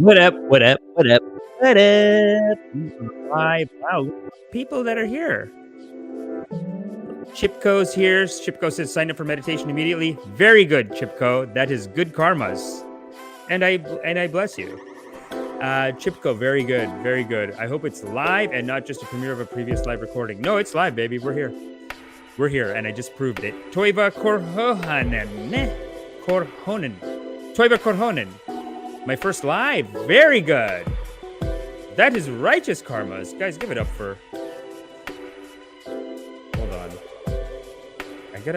What up? What up? What up? What up? Live. Wow, people that are here. Chipko's here. Chipko says sign up for meditation immediately. Very good, Chipko. That is good karmas. And I bless you. Chipko, very good, very good. I hope it's live and not just a premiere of a previous live recording. No, it's live, baby. We're here. We're here, and I just proved it. Toiva Korhonen. Toiva Korhonen. My first live. Very good. That is righteous karmas. Guys, give it up for... Hold on.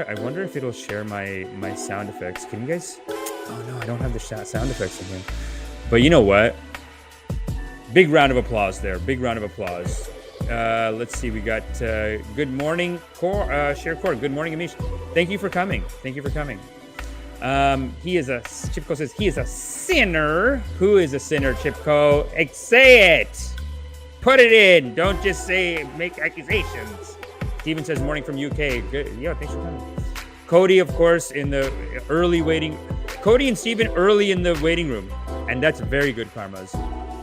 I wonder if it'll share my sound effects. Can you guys... Oh, no, I don't have the sound effects in here. But you know what? Big round of applause there. Big round of applause. Let's see. We got good morning, Share Core. Good morning, Amish. Thank you for coming. Thank you for coming. Chipko says he is a sinner. Who is a sinner, Chipko? Say it. Put it in. Don't just make accusations. Steven says morning from UK. Good. Yeah, thanks for coming. Cody, of course, in the early waiting. Cody and Steven early in the waiting room. And that's very good karmas.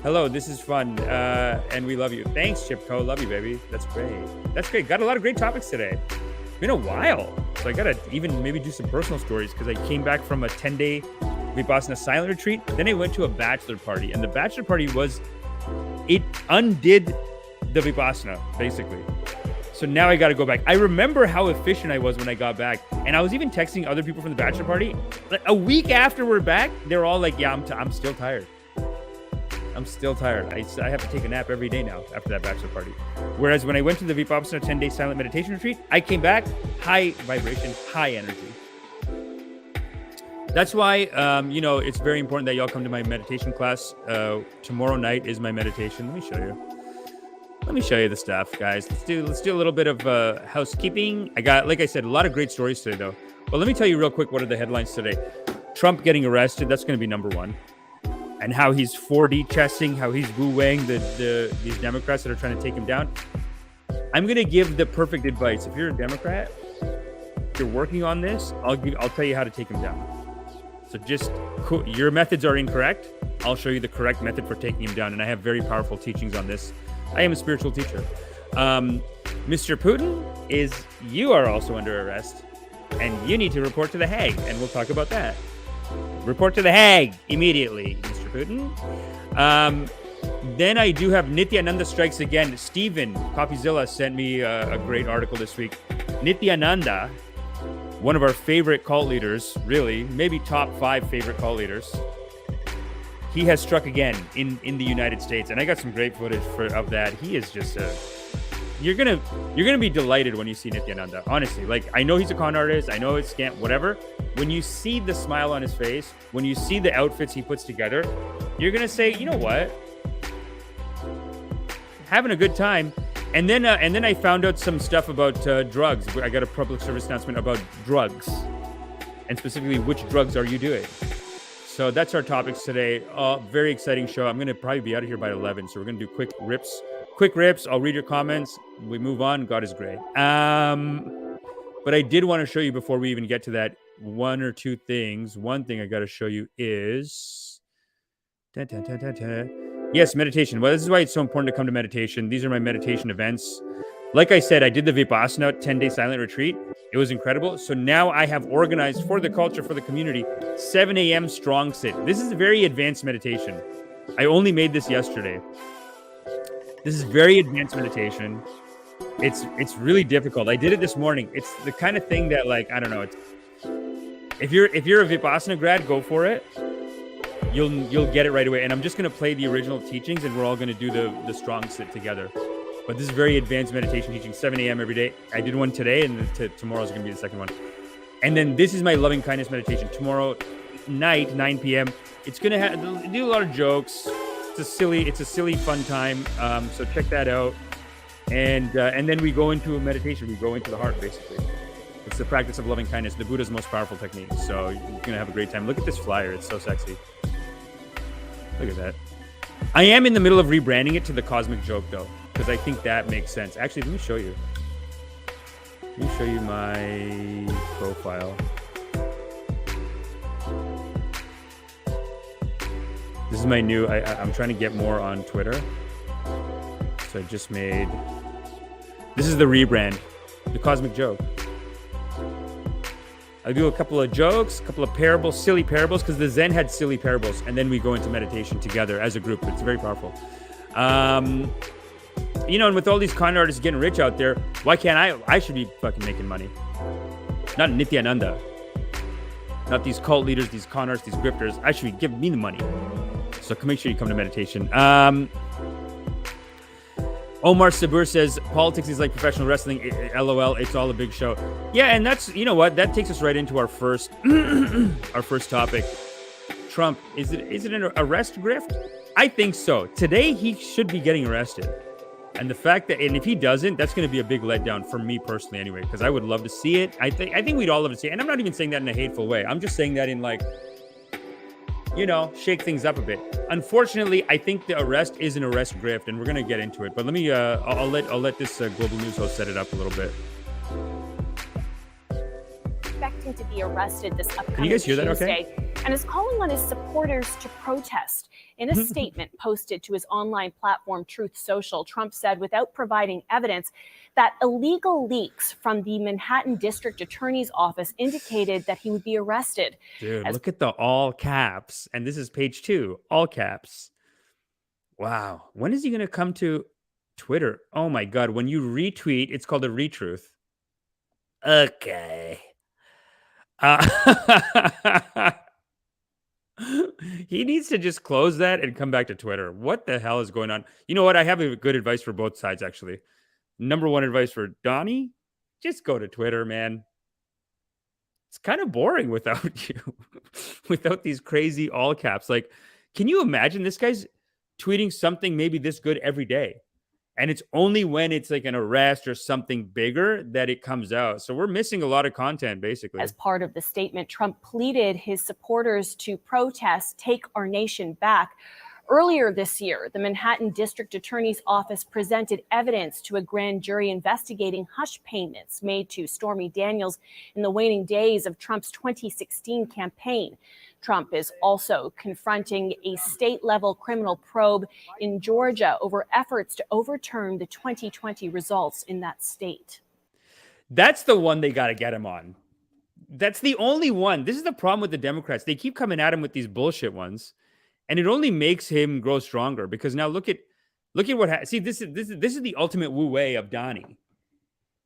Hello, this is fun. And we love you. Thanks, Chipko. Love you, baby. That's great. That's great. Got a lot of great topics today. Been a while, so I gotta even maybe do some personal stories because I came back from a 10-day Vipassana silent retreat. Then I went to a bachelor party, and the bachelor party it undid the Vipassana basically. So now I gotta go back. I remember how efficient I was when I got back, and I was even texting other people from the bachelor party. Like a week after we're back, they're all like, "Yeah, I'm still tired. I'm still tired. I have to take a nap every day now after that bachelor party." Whereas when I went to the Vipassana 10-day silent meditation retreat, I came back high vibration, high energy. That's why, it's very important that y'all come to my meditation class. Tomorrow night is my meditation. Let me show you. Let me show you the stuff, guys. Let's do a little bit of housekeeping. I got, like I said, a lot of great stories today, though. But let me tell you real quick, what are the headlines today? Trump getting arrested. That's going to be number one. And how he's 4D chessing, how he's wu-weighing these Democrats that are trying to take him down. I'm going to give the perfect advice. If you're a Democrat, if you're working on this, I'll tell you how to take him down. So your methods are incorrect. I'll show you the correct method for taking him down. And I have very powerful teachings on this. I am a spiritual teacher. Mr. Putin, you are also under arrest. And you need to report to The Hague. And we'll talk about that. Report to The Hague immediately, Mr. Putin. Then I do have Nityananda strikes again. Steven Copyzilla sent me a great article this week. Nityananda, one of our favorite cult leaders, really, maybe top 5 favorite cult leaders. He has struck again in the United States, and I got some great footage of that. He is just you're gonna be delighted when you see Nityananda. Honestly, like, I know he's a con artist, I know it's scam, whatever. When you see the smile on his face, when you see the outfits he puts together, you're gonna say, you know what, having a good time. And then I found out some stuff about drugs. I got a public service announcement about drugs, and specifically, which drugs are you doing? So that's our topics today. Very exciting show. I'm gonna probably be out of here by 11, so we're gonna do quick rips. I'll read your comments. We move on. God is great. But I did want to show you before we even get to that one or two things. One thing I got to show you is yes, meditation. Well, this is why it's so important to come to meditation. These are my meditation events. Like I said, I did the Vipassana 10-day silent retreat. It was incredible. So now I have organized for the culture, for the community, 7 a.m. strong sit. This is a very advanced meditation. I only made this yesterday. This is very advanced meditation. It's really difficult. I did it this morning. It's the kind of thing that, like, I don't know. If you're a Vipassana grad, go for it. You'll get it right away. And I'm just gonna play the original teachings, and we're all gonna do the strong sit together. But this is very advanced meditation teaching, 7 a.m. every day. I did one today, and tomorrow's gonna be the second one. And then this is my loving kindness meditation. Tomorrow night, 9 p.m. It's gonna do a lot of jokes. It's a silly fun time. So check that out. And then we go into a meditation. We go into the heart, basically. It's the practice of loving kindness, the Buddha's most powerful technique. So you're gonna have a great time. Look at this flyer. It's so sexy. Look at that. I am in the middle of rebranding it to the Cosmic Joke, though, because I think that makes sense. Actually, let me show you. Let me show you my profile. This is my new. I'm trying to get more on Twitter. So I just made. This is the rebrand, the Cosmic Joke. I do a couple of jokes, a couple of parables, silly parables, because the Zen had silly parables, and then we go into meditation together as a group. It's very powerful. You know, and with all these con artists getting rich out there, why can't I should be fucking making money. Not Nityananda. Not these cult leaders, these con artists, these grifters. I should give me the money. So make sure you come to meditation. Omar Sabur says, politics is like professional wrestling. LOL, it's all a big show. Yeah, and that's, you know what? That takes us right into our first our first topic. Trump, is it an arrest grift? I think so. Today, he should be getting arrested. And the fact that, and if he doesn't, that's going to be a big letdown for me personally anyway, because I would love to see it. I think we'd all love to see it. And I'm not even saying that in a hateful way. I'm just saying that in like, you know, shake things up a bit. Unfortunately, I think the arrest is an arrest grift, and we're going to get into it. But let me, I'll let this global news host set it up a little bit. Expecting to be arrested this upcoming Can you guys hear that Tuesday, okay? and is calling on his supporters to protest. In a statement posted to his online platform Truth Social, Trump said, without providing evidence, that illegal leaks from the Manhattan District Attorney's Office indicated that he would be arrested. Dude, look at the all caps. And this is page 2, all caps. Wow. When is he going to come to Twitter? Oh my God. When you retweet, it's called a retruth. Okay. He needs to just close that and come back to Twitter. What the hell is going on? You know what? I have a good advice for both sides, actually. Number one advice for Donnie, just go to Twitter, man. It's kind of boring without you, without these crazy all caps. Like, can you imagine this guy's tweeting something maybe this good every day? And it's only when it's like an arrest or something bigger that it comes out. So we're missing a lot of content, basically. As part of the statement, Trump pleaded his supporters to protest, take our nation back. Earlier this year, the Manhattan District Attorney's Office presented evidence to a grand jury investigating hush payments made to Stormy Daniels in the waning days of Trump's 2016 campaign. Trump is also confronting a state-level criminal probe in Georgia over efforts to overturn the 2020 results in that state. That's the one they got to get him on. That's the only one. This is the problem with the Democrats. They keep coming at him with these bullshit ones, and it only makes him grow stronger. Because now look at what see. This is the ultimate wu wei of Donnie.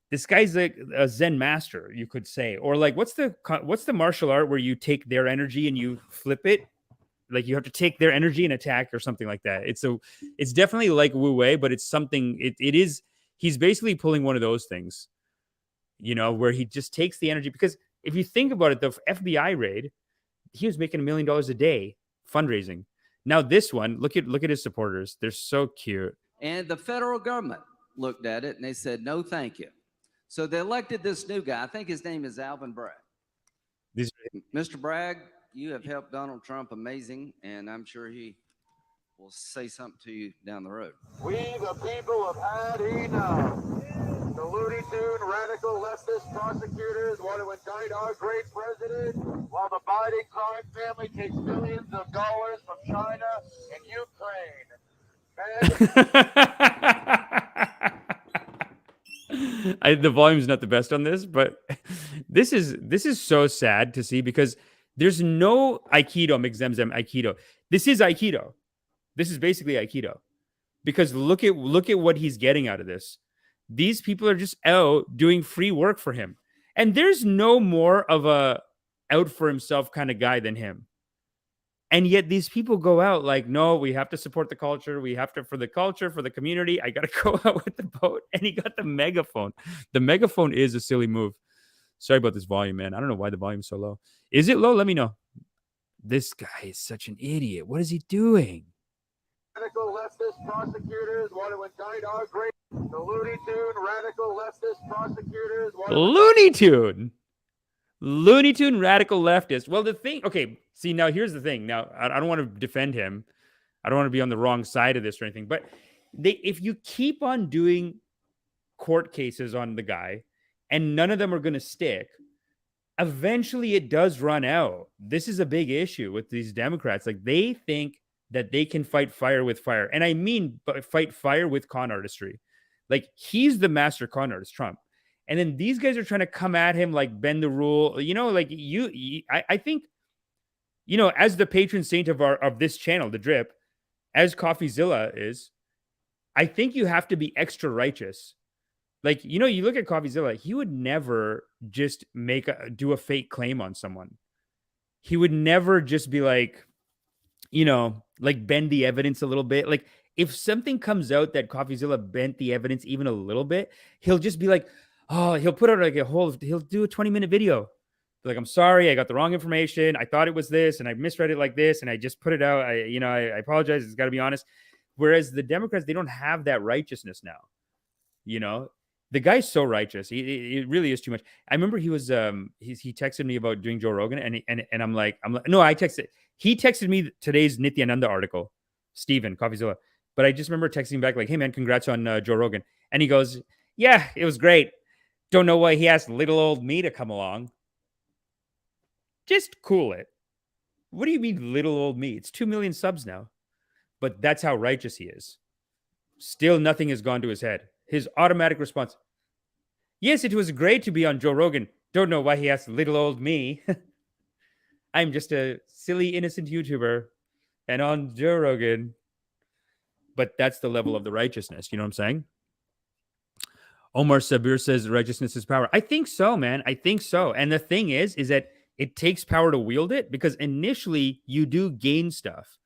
This guy's like a Zen master, you could say. Or like, what's the martial art where you take their energy and you flip it? Like you have to take their energy and attack or something like that. It's definitely like Wu Wei, but it's something, he's basically pulling one of those things, you know, where he just takes the energy. Because if you think about it, the FBI raid, he was making $1 million a day fundraising. Now this one, look at his supporters. They're so cute. And the federal government looked at it and they said, no, thank you. So they elected this new guy. I think his name is Alvin Bragg. Mr. Bragg, you have helped Donald Trump amazing, and I'm sure he will say something to you down the road. We, the people, have had enough. The Looney Tune radical leftist prosecutors want to indict our great president while the Biden crime family takes millions of dollars from China and Ukraine. The volume's not the best on this, but this is so sad to see because there's no Aikido, Mixemzem Aikido. This is Aikido. This is basically Aikido. Because look at what he's getting out of this. These people are just out doing free work for him. And there's no more of a out for himself kind of guy than him. And yet these people go out like, no, we have to support the culture. We have to, for the culture, for the community. I got to go out with the boat. And he got the megaphone. The megaphone is a silly move. Sorry about this volume, man. I don't know why the volume's so low. Is it low? Let me know. This guy is such an idiot. What is he doing? Radical leftist prosecutors want to indict our great... The Looney Tune radical leftist prosecutors want to... Looney Tune radical leftist. Well, the thing... Okay, see, now here's the thing. Now, I don't want to defend him. I don't want to be on the wrong side of this or anything. But if you keep on doing court cases on the guy and none of them are going to stick, eventually it does run out. This is a big issue with these Democrats. Like, they think that they can fight fire with fire. And I mean, fight fire with con artistry. Like, he's the master con artist, Trump. And then these guys are trying to come at him, like, bend the rule. You know, like, I think, you know, as the patron saint of this channel, The Drip, as CoffeeZilla is, I think you have to be extra righteous. Like, you know, you look at CoffeeZilla, he would never just do a fake claim on someone. He would never just be like, you know, like, bend the evidence a little bit. Like, if something comes out that CoffeeZilla bent the evidence even a little bit, he'll just be like, oh, he'll put out like he'll do a 20-minute video. Like, I'm sorry, I got the wrong information. I thought it was this, and I misread it like this, and I just put it out. I apologize. It's got to be honest. Whereas the Democrats, they don't have that righteousness now. You know, the guy's so righteous. It really is too much. I remember he was he texted me about doing Joe Rogan, and I'm like, no, he texted me today's Nityananda article, Steven, CoffeeZilla. But I just remember texting back like, hey man, congrats on Joe Rogan. And he goes, yeah, it was great. Don't know why he asked little old me to come along. Just cool it. What do you mean little old me? It's 2 million subs now. But that's how righteous he is. Still nothing has gone to his head. His automatic response, yes, it was great to be on Joe Rogan. Don't know why he asked little old me. I'm just a silly, innocent YouTuber and on Joe Rogan. But that's the level of the righteousness. You know what I'm saying? Omar Sabir says righteousness is power. I think so, man. I think so. And the thing is that it takes power to wield it, because initially you do gain stuff.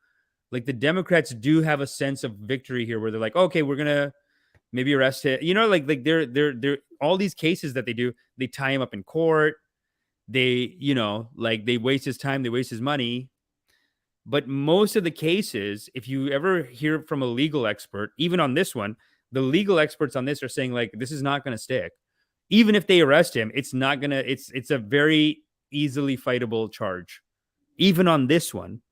Like, the Democrats do have a sense of victory here where they're like, okay, we're going to maybe arrest it. You know, like they're all these cases that they do, they tie him up in court. They, you know, like, they waste his time, they waste his money. But most of the cases, if you ever hear from a legal expert, even on this one, the legal experts on this are saying, like, this is not going to stick. Even if they arrest him, it's not going to, it's a very easily fightable charge. Even on this one.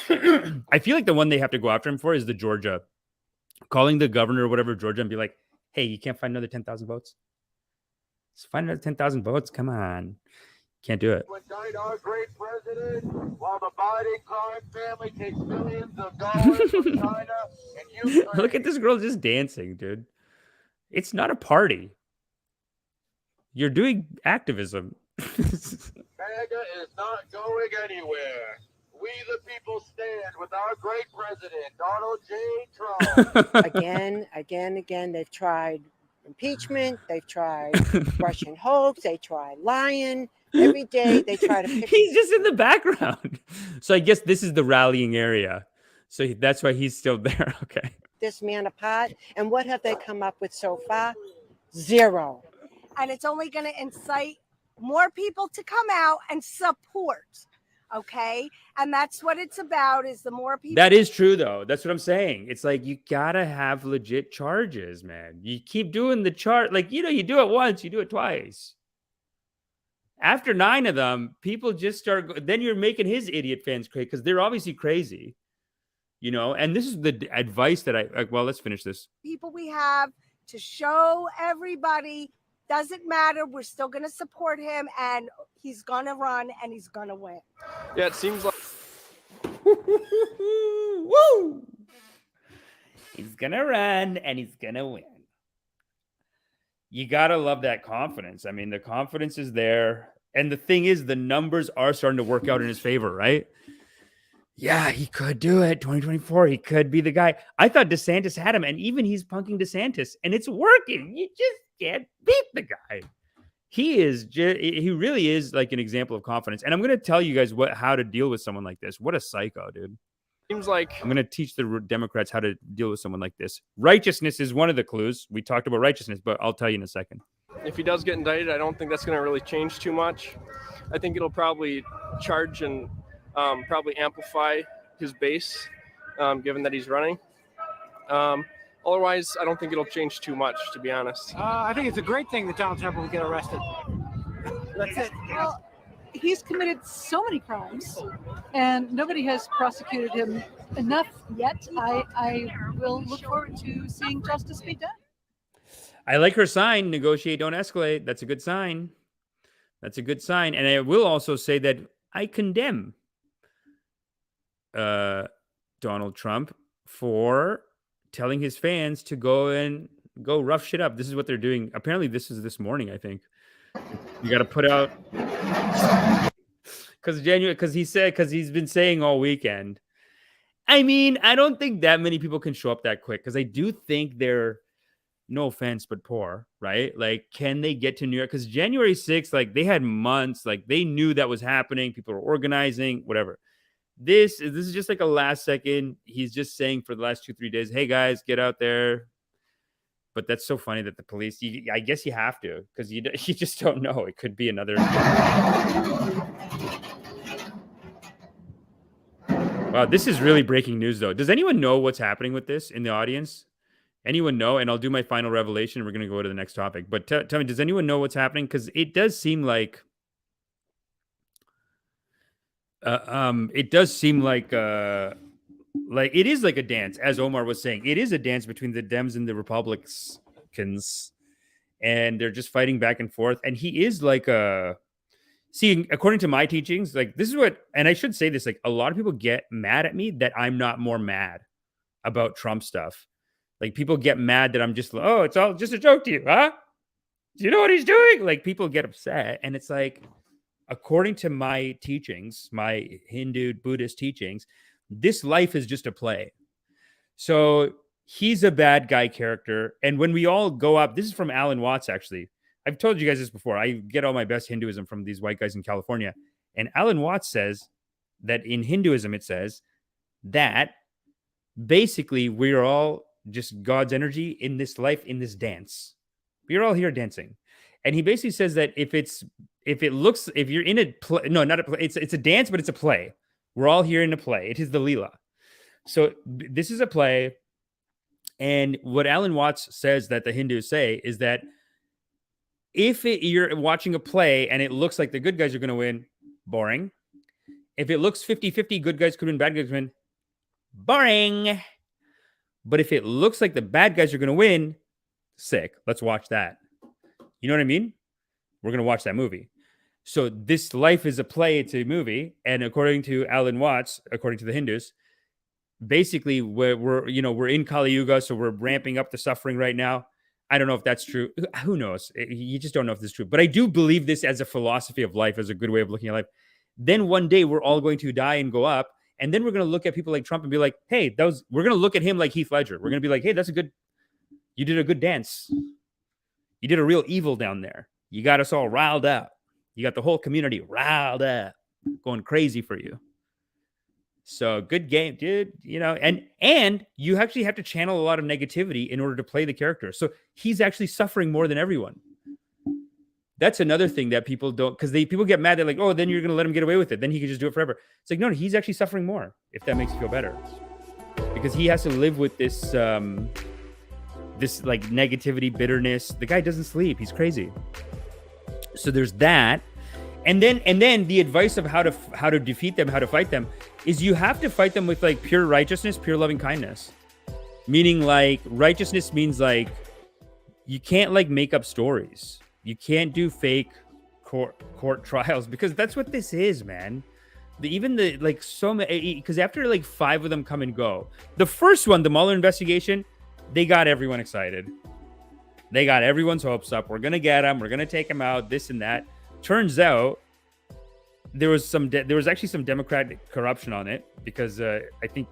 I feel like the one they have to go after him for is the Georgia. Calling the governor or whatever of Georgia and be like, hey, you can't find another 10,000 votes? Let's find another 10,000 votes. Come on. Can't do it. When died our great president, while the Biden crime family takes millions of dollars from China and Ukraine. Look at this girl just dancing, dude. It's not a party. You're doing activism. MAGA is not going anywhere. We the people stand with our great president, Donald J. Trump. Again, they've tried impeachment, they've tried Russian hoax, they tried lying. Every day they try to pick. He's just in the background. So I guess this is the rallying area. So that's why he's still there. Okay. This man apart. And what have they come up with so far? Zero. And it's only going to incite more people to come out and support. Okay. And that's what it's about, is the more people. That is true, though. That's what I'm saying. It's like, you got to have legit charges, man. You keep doing the chart. Like, you know, you do it once, you do it twice. After 9 of them, people just start. Then you're making his idiot fans crazy, because they're obviously crazy, you know. And this is the advice that well, let's finish this. People we have to show everybody, doesn't matter. We're still going to support him, and he's going to run, and he's going to win. Yeah, it seems like. Woo! He's going to run, and he's going to win. You got to love that confidence. I mean, the confidence is there. And the thing is, the numbers are starting to work out in his favor, right? Yeah, he could do it. 2024, he could be the guy. I thought DeSantis had him, and even he's punking DeSantis, and it's working. You just can't beat the guy. He really is like an example of confidence. And I'm going to tell you guys how to deal with someone like this. What a psycho, dude. Seems like I'm going to teach the Democrats how to deal with someone like this. Righteousness is one of the clues. We talked about righteousness, but I'll tell you in a second. if he does get indicted, I don't think that's going to really change too much. I think it'll probably charge and probably amplify his base, given that he's running. Otherwise, I don't think it'll change too much, to be honest. I think it's a great thing that Donald Trump will get arrested. That's it. Well, he's committed so many crimes, and nobody has prosecuted him enough yet. I will look forward to seeing justice be done. I like her sign, negotiate, don't escalate. That's a good sign. That's a good sign. And I will also say that I condemn Donald Trump for telling his fans to go rough shit up. This is what they're doing. Apparently, this is this morning, I think. You got to put out because he's been saying all weekend. I mean, I don't think that many people can show up that quick because I do think they're, no offense, but poor, right? Like, can they get to New York? Because January 6th, like, they had months, like, they knew that was happening. People were organizing, whatever. This is just like a last second. He's just saying for the last 2-3 days, hey, guys, get out there. But that's so funny that the police, I guess you have to, because you just don't know. It could be another. Wow, this is really breaking news, though. Does anyone know what's happening with this in the audience? Anyone know? And I'll do my final revelation. And we're going to go to the next topic. But tell me, does anyone know what's happening? Because it does seem like, it is like a dance, as Omar was saying. It is a dance between the Dems and the Republicans, and they're just fighting back and forth. And he is like see, according to my teachings, like this is what, and I should say this, like a lot of people get mad at me that I'm not more mad about Trump stuff. Like people get mad that I'm just, oh, it's all just a joke to you, huh? Do you know what he's doing? Like people get upset, and it's like, according to my teachings, my Hindu Buddhist teachings, this life is just a play. So he's a bad guy character. And when we all go up, this is from Alan Watts, actually. I've told you guys this before. I get all my best Hinduism from these white guys in California. And Alan Watts says that in Hinduism, it says that basically we're all just God's energy in this life, in this dance. We're all here dancing. And he basically says that if you're in a play, no, not a play, it's a dance, but it's a play. We're all here in a play. It is the Leela. So this is a play. And what Alan Watts says that the Hindus say is that if you're watching a play and it looks like the good guys are going to win, boring. If it looks 50-50, good guys could win, bad guys win, boring. But if it looks like the bad guys are going to win, sick. Let's watch that. You know what I mean? We're going to watch that movie. So this life is a play, it's a movie. And according to Alan Watts, according to the Hindus, basically we're in Kali Yuga, so we're ramping up the suffering right now. I don't know if that's true. Who knows? You just don't know if this is true. But I do believe this as a philosophy of life, as a good way of looking at life. Then one day we're all going to die and go up. And then we're going to look at people like Trump and be like, hey, we're going to look at him like Heath Ledger. We're going to be like, hey, you did a good dance. You did a real evil down there. You got us all riled up. You got the whole community riled up, going crazy for you. So good game, dude. And you actually have to channel a lot of negativity in order to play the character. So he's actually suffering more than everyone. That's another thing that people don't, because people get mad. They're like, oh, then you're going to let him get away with it. Then he can just do it forever. It's like, no, he's actually suffering more, if that makes you feel better. Because he has to live with this, this like negativity, bitterness. The guy doesn't sleep. He's crazy. So there's that. And then the advice of how to defeat them, how to fight them, is you have to fight them with like pure righteousness, pure loving kindness. Meaning like righteousness means like you can't like make up stories. You can't do fake court trials, because that's what this is, man. So many, because after like 5 of them come and go, the first one, the Mueller investigation, they got everyone excited. They got everyone's hopes up. We're going to get him. We're going to take him out, this and that. Turns out there was actually some Democratic corruption on it, because I think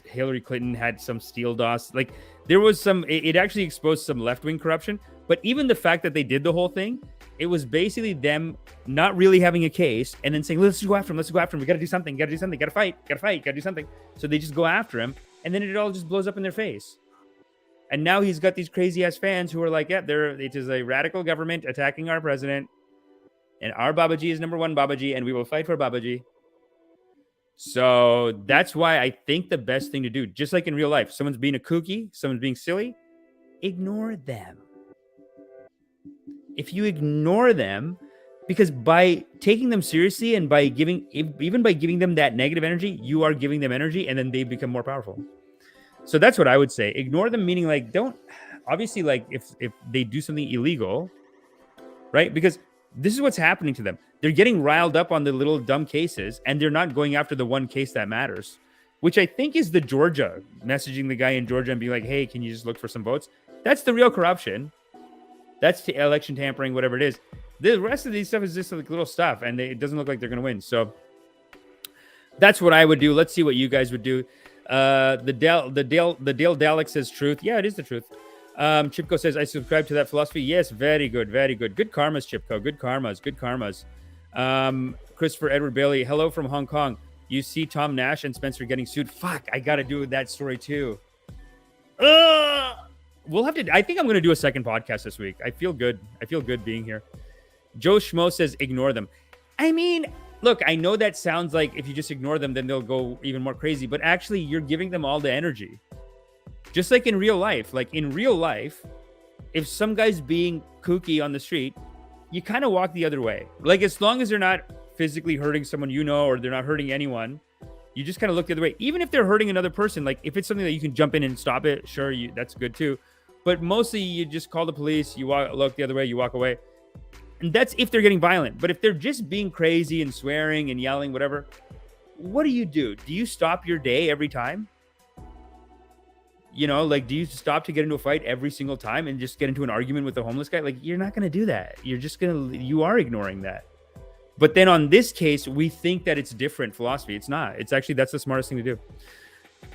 Hillary Clinton had some steel DOS. Like there was it actually exposed some left-wing corruption. But even the fact that they did the whole thing, it was basically them not really having a case and then saying, let's go after him. We got to do something. Got to fight. Got to do something. So they just go after him, and then it all just blows up in their face. And now he's got these crazy ass fans who are like, yeah, it is a radical government attacking our president. And our Babaji is number one Babaji, and we will fight for Babaji. So that's why I think the best thing to do, just like in real life, someone's being a kooky, someone's being silly, ignore them. If you ignore them, because by taking them seriously and by giving them that negative energy, you are giving them energy, and then they become more powerful. So that's what I would say. Ignore them, meaning like obviously like if they do something illegal, right? Because this is what's happening to them. They're getting riled up on the little dumb cases, and they're not going after the one case that matters. which I think is the Georgia, messaging the guy in Georgia and being like, hey, can you just look for some votes? That's the real corruption. That's the election tampering, whatever it is. The rest of these stuff is just like little stuff, and it doesn't look like they're going to win. So that's what I would do. Let's see what you guys would do. The Dale Dalek says truth. Yeah, it is the truth. Chipko says, I subscribe to that philosophy. Yes, very good, very good. Good karmas, Chipko. Good karmas, good karmas. Christopher Edward Bailey, hello from Hong Kong. You see Tom Nash and Spencer getting sued. Fuck, I got to do that story too. We'll have to. I think I'm going to do a second podcast this week. I feel good. I feel good being here. Joe Schmo says, ignore them. I mean, look, I know that sounds like if you just ignore them, then they'll go even more crazy. But actually, you're giving them all the energy. Just like in real life. Like in real life, if some guy's being kooky on the street, you kind of walk the other way. Like as long as they're not physically hurting someone you know, or they're not hurting anyone, you just kind of look the other way. Even if they're hurting another person, like if it's something that you can jump in and stop it, sure, that's good too. But mostly you just call the police, you look the other way, you walk away. And that's if they're getting violent. But if they're just being crazy and swearing and yelling, whatever, what do? Do you stop your day every time? You know, like, do you stop to get into a fight every single time and just get into an argument with a homeless guy? Like, you're not going to do that. You are ignoring that. But then on this case, we think that it's different philosophy. It's not. It's actually, that's the smartest thing to do.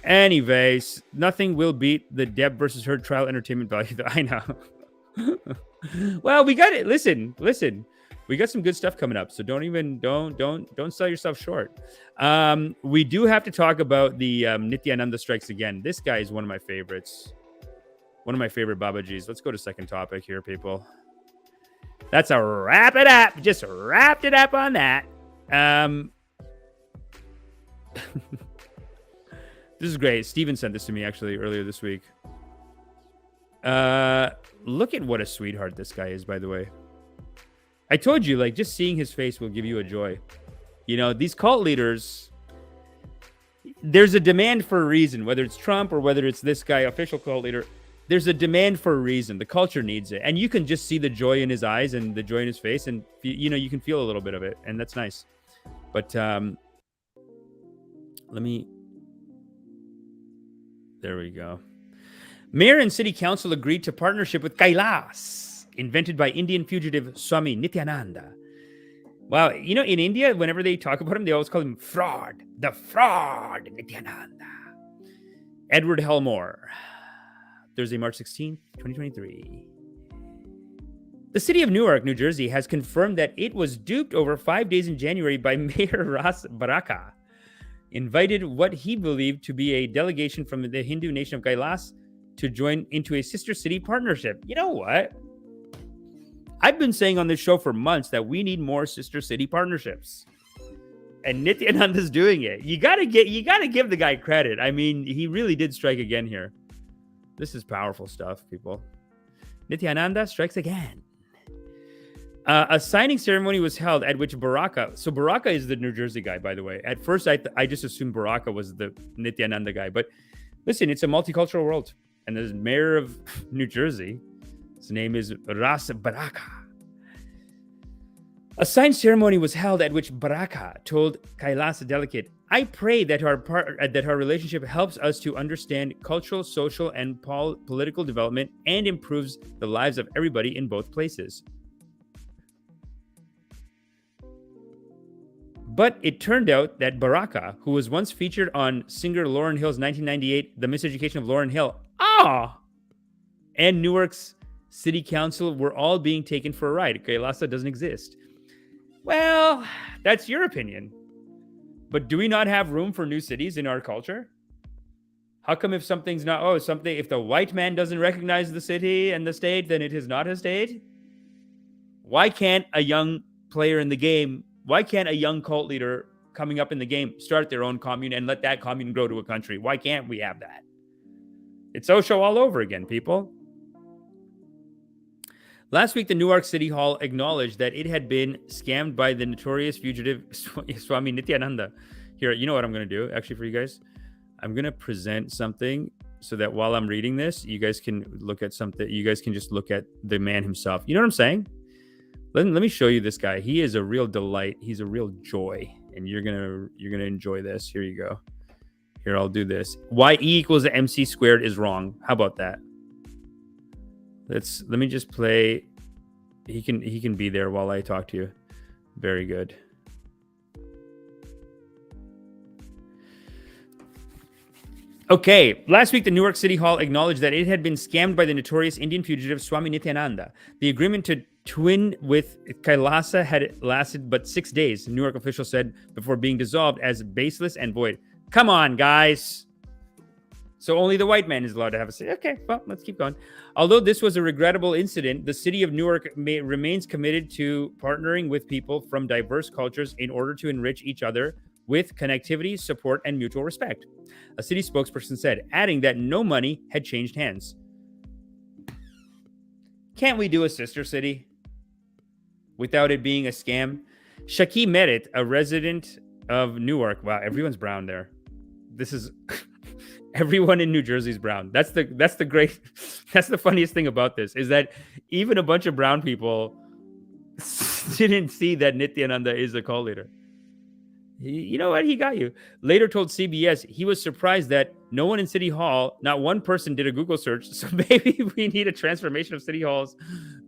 Anyways, nothing will beat the Deb versus Heard trial entertainment value. I know. Well, we got it. Listen. We got some good stuff coming up. So don't sell yourself short. We do have to talk about the Nityananda strikes again. This guy is one of my favorites. One of my favorite Babajis. Let's go to second topic here, people. That's a wrap it up. Just wrapped it up on that. This is great. Steven sent this to me actually earlier this week. Look at what a sweetheart this guy is, by the way. I told you, like, just seeing his face will give you a joy. You know, these cult leaders, there's a demand for a reason, whether it's Trump or whether it's this guy, official cult leader. There's a demand for a reason. The culture needs it. And you can just see the joy in his eyes and the joy in his face. And, you know, you can feel a little bit of it. And that's nice. But there we go. Mayor and city council agreed to partnership with Kailas, invented by Indian fugitive Swami Nityananda. Wow, you know, in India, whenever they talk about him, they always call him fraud. The fraud, Nityananda. Edward Helmore, Thursday, March 16th, 2023. The city of Newark, New Jersey, has confirmed that it was duped over 5 days in January by Mayor Ras Baraka, invited what he believed to be a delegation from the Hindu nation of Kailas to join into a sister city partnership. You know what? I've been saying on this show for months that we need more sister city partnerships. And Nityananda's doing it. You gotta give the guy credit. I mean, he really did strike again here. This is powerful stuff, people. Nityananda strikes again. A signing ceremony was held at which Baraka. So Baraka is the New Jersey guy, by the way. At first, I just assumed Baraka was the Nityananda guy. But listen, it's a multicultural world. And there's mayor of New Jersey. His name is Ras Baraka. A sign ceremony was held at which Baraka told Kailas delegate, I pray that our relationship helps us to understand cultural, social, and political development and improves the lives of everybody in both places. But it turned out that Baraka, who was once featured on singer Lauryn Hill's 1998 The Miseducation of Lauryn Hill, and Newark's city council were all being taken for a ride. Kailasa doesn't exist. Well, that's your opinion. But do we not have room for new cities in our culture? How come if something's not, if the white man doesn't recognize the city and the state, then it is not a state? Why can't a young player in the game, why can't a young cult leader coming up in the game start their own commune and let that commune grow to a country? Why can't we have that? It's Osho all over again, people. Last week, the Newark City Hall acknowledged that it had been scammed by the notorious fugitive Swami Nityananda. Here, you know what I'm going to do, actually, for you guys? I'm going to present something so that while I'm reading this, you guys can look at something. You guys can just look at the man himself. You know what I'm saying? Let me show you this guy. He is a real delight. He's a real joy, and you're gonna enjoy this. Here you go. Here, I'll do this. YE equals MC squared is wrong. How about that? Let me just play. He can be there while I talk to you. Very good. Okay, last week the Newark City Hall acknowledged that it had been scammed by the notorious Indian fugitive Swami Nityananda. The agreement to twin with Kailasa had lasted but 6 days, Newark officials said, before being dissolved as baseless and void. Come on, guys. So only the white man is allowed to have a city. Okay, well, let's keep going. Although this was a regrettable incident, the city of Newark remains committed to partnering with people from diverse cultures in order to enrich each other with connectivity, support, and mutual respect. A city spokesperson said, adding that no money had changed hands. Can't we do a sister city without it being a scam? Shaki Merit, a resident of Newark. Wow, everyone's brown there. This is everyone in New Jersey's brown. That's the funniest thing about this is that even a bunch of brown people didn't see that Nityananda is a cult leader. You know what? He got you. Later told CBS he was surprised that no one in City Hall, not one person did a Google search. So maybe we need a transformation of City Hall's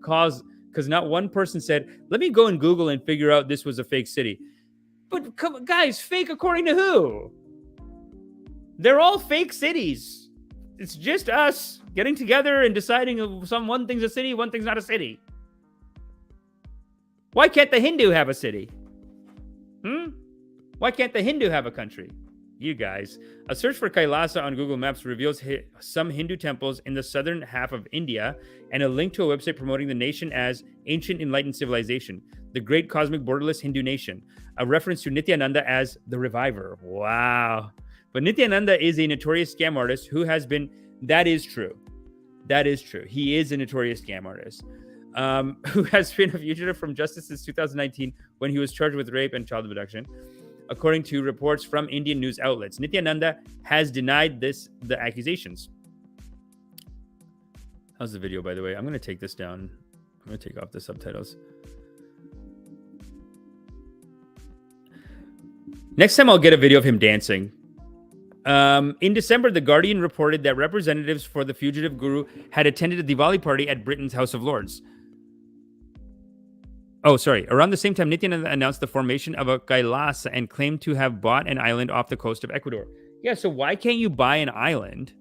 cause because not one person said, let me go and Google and figure out this was a fake city. But come, guys, fake according to who? They're all fake cities. It's just us getting together and deciding one thing's a city, one thing's not a city. Why can't the Hindu have a city? Why can't the Hindu have a country? You guys. A search for Kailasa on Google Maps reveals some Hindu temples in the southern half of India and a link to a website promoting the nation as Ancient Enlightened Civilization, the Great Cosmic Borderless Hindu Nation, a reference to Nityananda as the Reviver. Wow. But Nityananda is a notorious scam artist who has been... That is true. That is true. He is a notorious scam artist who has been a fugitive from justice since 2019 when he was charged with rape and child abduction. According to reports from Indian news outlets, Nityananda has denied the accusations. How's the video, by the way? I'm going to take this down. I'm going to take off the subtitles. Next time I'll get a video of him dancing. In December, The Guardian reported that representatives for the fugitive guru had attended a Diwali party at Britain's House of Lords. Oh, sorry. Around the same time, Nityananda announced the formation of a Kailasa and claimed to have bought an island off the coast of Ecuador. Yeah, so why can't you buy an island?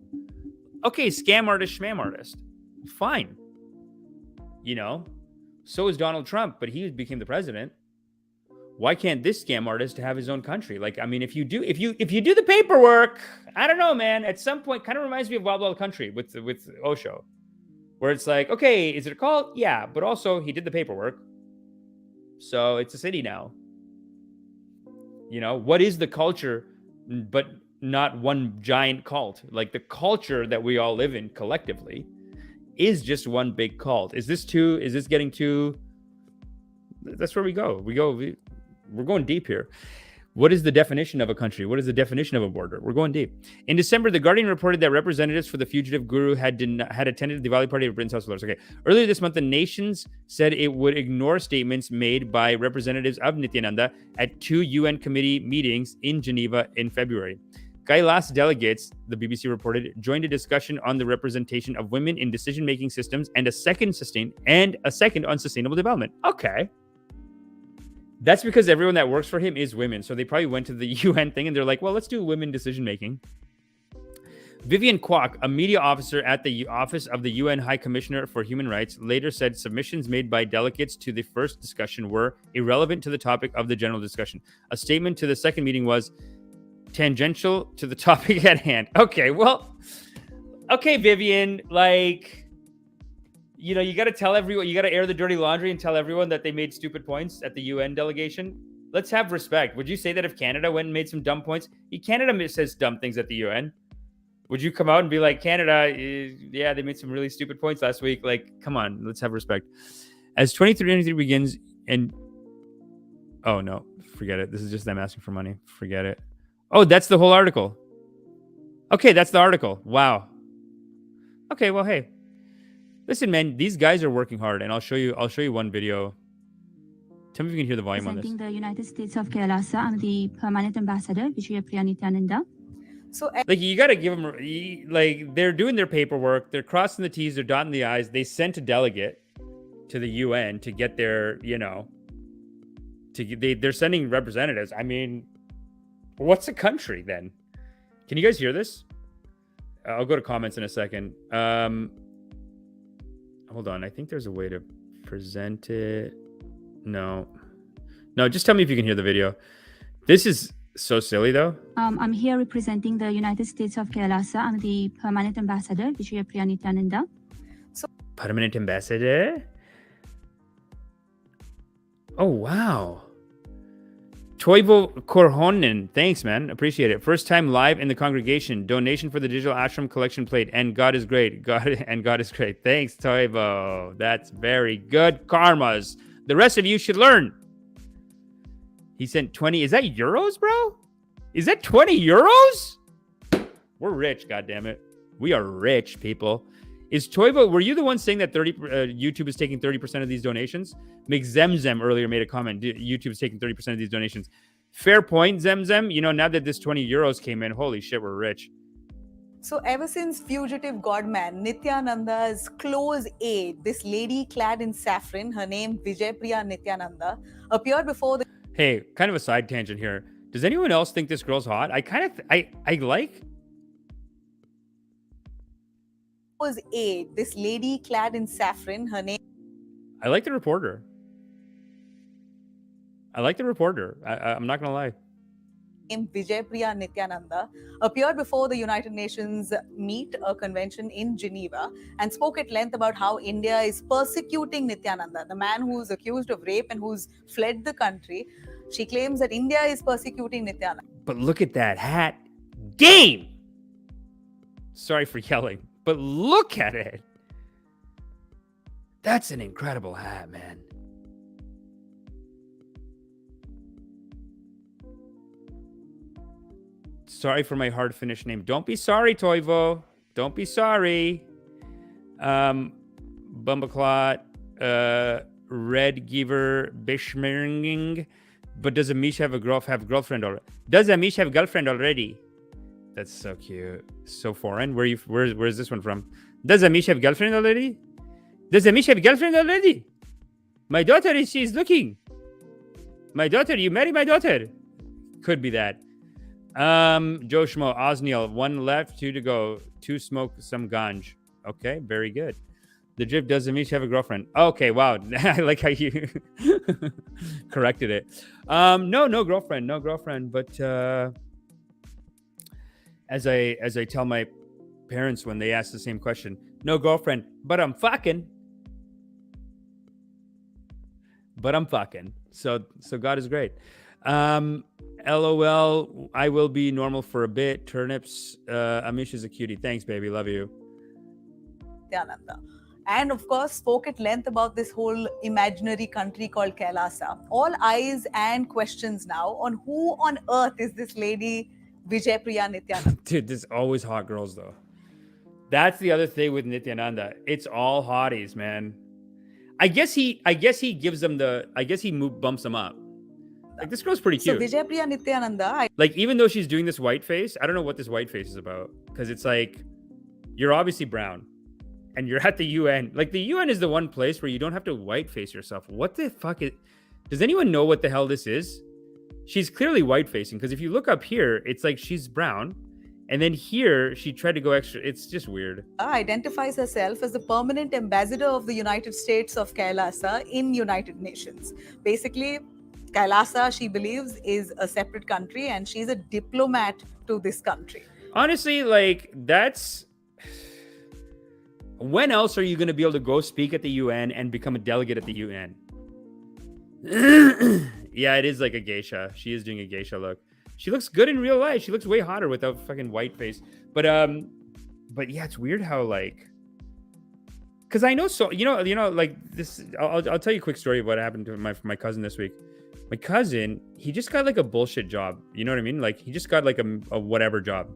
Okay, scam artist, schmam artist. Fine. You know, so is Donald Trump, but he became the president. Why can't this scam artist have his own country? Like, I mean, if you do the paperwork, I don't know, man. At some point, kind of reminds me of Wild Wild Country with Osho, where it's like, okay, is it a cult? Yeah, but also he did the paperwork. So it's a city now. You know, what is the culture, but not one giant cult? Like the culture that we all live in collectively is just one big cult. Is this getting too? That's where we go. We're going deep here. What is the definition of a country? What is the definition of a border? We're going deep. In December, The Guardian reported that representatives for the fugitive guru had attended the Diwali party at Britain's House of Lords. Okay. Earlier this month, the nations said it would ignore statements made by representatives of Nityananda at 2 UN committee meetings in Geneva in February. Kailas delegates, the BBC reported, joined a discussion on the representation of women in decision-making systems and a second on sustainable development. Okay. That's because everyone that works for him is women. So they probably went to the UN thing and they're like, well, let's do women decision-making. Vivian Kwok, a media officer at the Office of the UN High Commissioner for Human Rights, later said submissions made by delegates to the first discussion were irrelevant to the topic of the general discussion. A statement to the second meeting was tangential to the topic at hand. Okay, well, okay, Vivian, like... You know, you got to tell everyone, you got to air the dirty laundry and tell everyone that they made stupid points at the UN delegation. Let's have respect. Would you say that if Canada went and made some dumb points? Canada says dumb things at the UN. Would you come out and be like, Canada, yeah, they made some really stupid points last week. Like, come on, let's have respect. As 2023 begins and... Oh, no, forget it. This is just them asking for money. Forget it. Oh, that's the whole article. Okay, that's the article. Wow. Okay, well, hey. Listen, man, these guys are working hard, and I'll show you one video. Tell me if you can hear the volume on this. Representing the United States of Kailasa, I'm the permanent ambassador, Vijaya Priya Nityananda. So Like, you got to give them, like, they're doing their paperwork. They're crossing the T's. They're dotting the I's. They sent a delegate to the UN to get their, they're sending representatives. I mean, what's a country then? Can you guys hear this? I'll go to comments in a second. Hold on. I think there's a way to present it. No, just tell me if you can hear the video. This is so silly, though. I'm here representing the United States of Kerala. I'm the permanent ambassador, Vijaypriya Nityananda. Permanent ambassador? Oh, wow. Toivo Korhonen. Thanks, man. Appreciate it. First time live in the congregation. Donation for the digital ashram collection plate. And God is great. God is great. Thanks, Toivo. That's very good karmas. The rest of you should learn. He sent 20. Is that euros, bro? Is that 20 euros? We're rich, goddammit. We are rich, people. Is Toivo, were you the one saying that YouTube is taking 30% of these donations? McZemzem earlier made a comment. YouTube is taking 30% of these donations. Fair point, Zemzem. Now that this 20 euros came in, holy shit, we're rich. So ever since fugitive godman Nityananda's close aide, this lady clad in saffron, her name Vijaypriya Nityananda, appeared before the... Hey, kind of a side tangent here. Does anyone else think this girl's hot? I like... aide, this lady clad in saffron, her name... I like the reporter. I'm not going to lie. Vijaypriya Nityananda appeared before the United Nations Meet, a convention in Geneva, and spoke at length about how India is persecuting Nityananda, the man who's accused of rape and who's fled the country. She claims that India is persecuting Nityananda. But look at that hat game. Sorry for yelling, but look at it. That's an incredible hat, man. Sorry for my hard Finnish name. Don't be sorry, Toivo. Don't be sorry. Bumbleclot, Red Giver, Bishmering. But does Amish have girlfriend already? Does Amish have girlfriend already? That's so cute. So foreign. Where's this one from? Does Amish have girlfriend already? Does Amish have girlfriend already? My daughter, she's looking. My daughter, you marry my daughter. Could be that. Joe Schmo, Osniel, 1 left, 2 to go. 2 smoke some ganj. Okay, very good. The drip, does Amish have a girlfriend? Okay, wow. I like how you corrected it. No girlfriend. But as I tell my parents when they ask the same question, no girlfriend, but I'm fucking. So God is great. LOL, I will be normal for a bit. Turnips, Amish is a cutie. Thanks, baby. Love you. Nityananda. And of course, spoke at length about this whole imaginary country called Kailasa. All eyes and questions now on who on earth is this lady Vijaypriya Nityananda. Dude, there's always hot girls, though. That's the other thing with Nityananda. It's all hotties, man. I guess he gives them bumps them up. Like, this girl's pretty cute. So Vijaypriya Nityananda, like, even though she's doing this white face, I don't know what this white face is about. Because it's like, you're obviously brown. And you're at the UN. Like, the UN is the one place where you don't have to white face yourself. What the fuck is... Does anyone know what the hell this is? She's clearly white facing. Because if you look up here, it's like she's brown. And then here, she tried to go extra. It's just weird. Identifies herself as the permanent ambassador of the United States of Kailasa in United Nations. Basically, Kailasa, she believes, is a separate country and she's a diplomat to this country. Honestly, like, that's... When else are you going to be able to go speak at the UN and become a delegate at the UN? Yeah, it is like a geisha. She is doing a geisha look. She looks good in real life. She looks way hotter without fucking white face. But yeah, it's weird how, like, because I know, so you know, like this. I'll tell you a quick story of what happened to my cousin this week. My cousin, he just got like a bullshit job. You know what I mean? Like, he just got like a whatever job.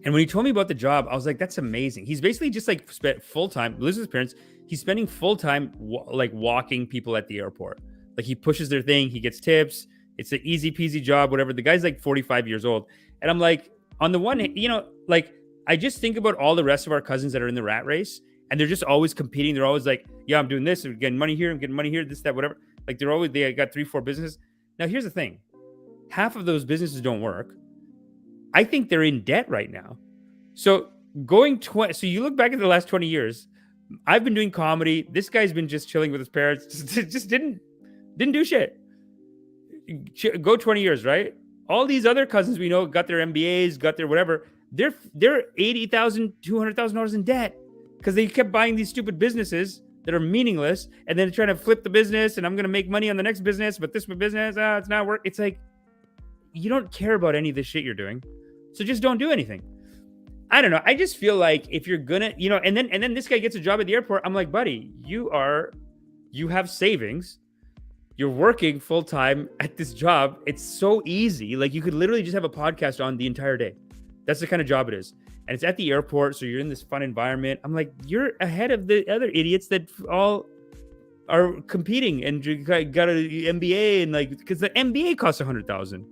And when he told me about the job, I was like, that's amazing. He's basically just like spent full time, lives with his parents. He's spending full time like walking people at the airport. Like, he pushes their thing, he gets tips. It's an easy peasy job, whatever. The guy's like 45 years old. And I'm like, on the one hand, like I just think about all the rest of our cousins that are in the rat race, and they're just always competing. They're always like, yeah, I'm doing this, I'm getting money here, this, that, whatever. Like they got 3-4 businesses. Now here's the thing. Half of those businesses don't work. I think they're in debt right now. So so you look back at the last 20 years, I've been doing comedy. This guy's been just chilling with his parents, just didn't do shit. Go 20 years, right? All these other cousins we know got their MBAs, got their whatever. They're $80,000, $200,000 in debt because they kept buying these stupid businesses that are meaningless and then trying to flip the business, and I'm going to make money on the next business, but this business, it's not work. It's like, you don't care about any of this shit you're doing. So just don't do anything. I don't know. I just feel like if you're gonna, and then this guy gets a job at the airport. I'm like, buddy, you have savings. You're working full time at this job. It's so easy. Like you could literally just have a podcast on the entire day. That's the kind of job it is. And it's at the airport. So you're in this fun environment. I'm like, you're ahead of the other idiots that all are competing and got an MBA, and like, because the MBA costs $100,000.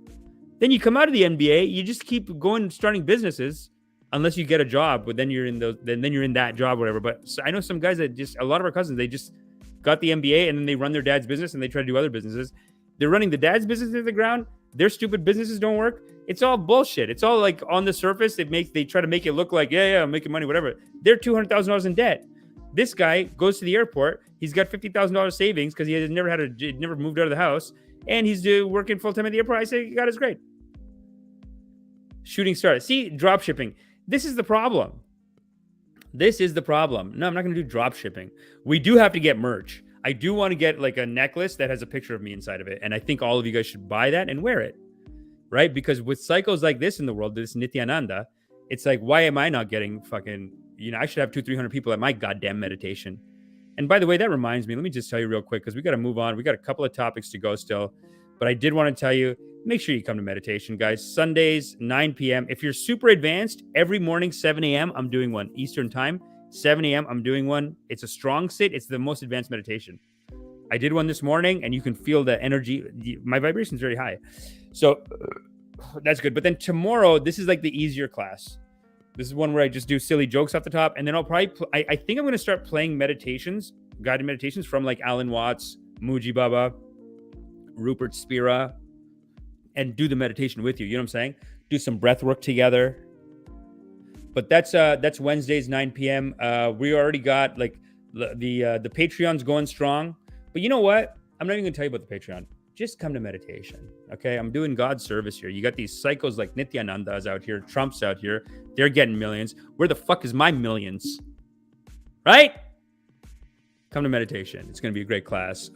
Then you come out of the MBA, you just keep going, starting businesses, unless you get a job. But then you're in then you're in that job, whatever. But I know some guys that a lot of our cousins, they just got the MBA and then they run their dad's business and they try to do other businesses. They're running the dad's business into the ground. Their stupid businesses don't work. It's all bullshit. It's all like on the surface. They try to make it look like, yeah, I'm making money, whatever. They're $200,000 in debt. This guy goes to the airport. He's got $50,000 savings because he has never moved out of the house. And he's working full time at the airport. I say, God is great. Shooting star. See, drop shipping. This is the problem. No, I'm not going to do drop shipping. We do have to get merch. I do want to get like a necklace that has a picture of me inside of it. And I think all of you guys should buy that and wear it. Right? Because with cycles like this in the world, this Nityananda, it's like, why am I not getting fucking, I should have 200-300 people at my goddamn meditation. And by the way, that reminds me, let me just tell you real quick, because we got to move on. We got a couple of topics to go still, but I did want to tell you, make sure you come to meditation, guys. Sundays, 9 p.m. If you're super advanced, every morning, 7 a.m., I'm doing one. Eastern time, 7 a.m., I'm doing one. It's a strong sit. It's the most advanced meditation. I did one this morning, and you can feel the energy. My vibration's very high. So that's good. But then tomorrow, this is like the easier class. This is one where I just do silly jokes off the top. And then I'll probably, I think I'm going to start playing meditations, guided meditations from like Alan Watts, Muji Baba, Rupert Spira, and do the meditation with you. You know what I'm saying? Do some breath work together. But that's Wednesdays, 9 p.m. We already got like the Patreon's going strong. But you know what? I'm not even going to tell you about the Patreon. Just come to meditation, okay? I'm doing God's service here. You got these psychos like Nityananda's out here, Trump's out here. They're getting millions. Where the fuck is my millions? Right? Come to meditation. It's going to be a great class.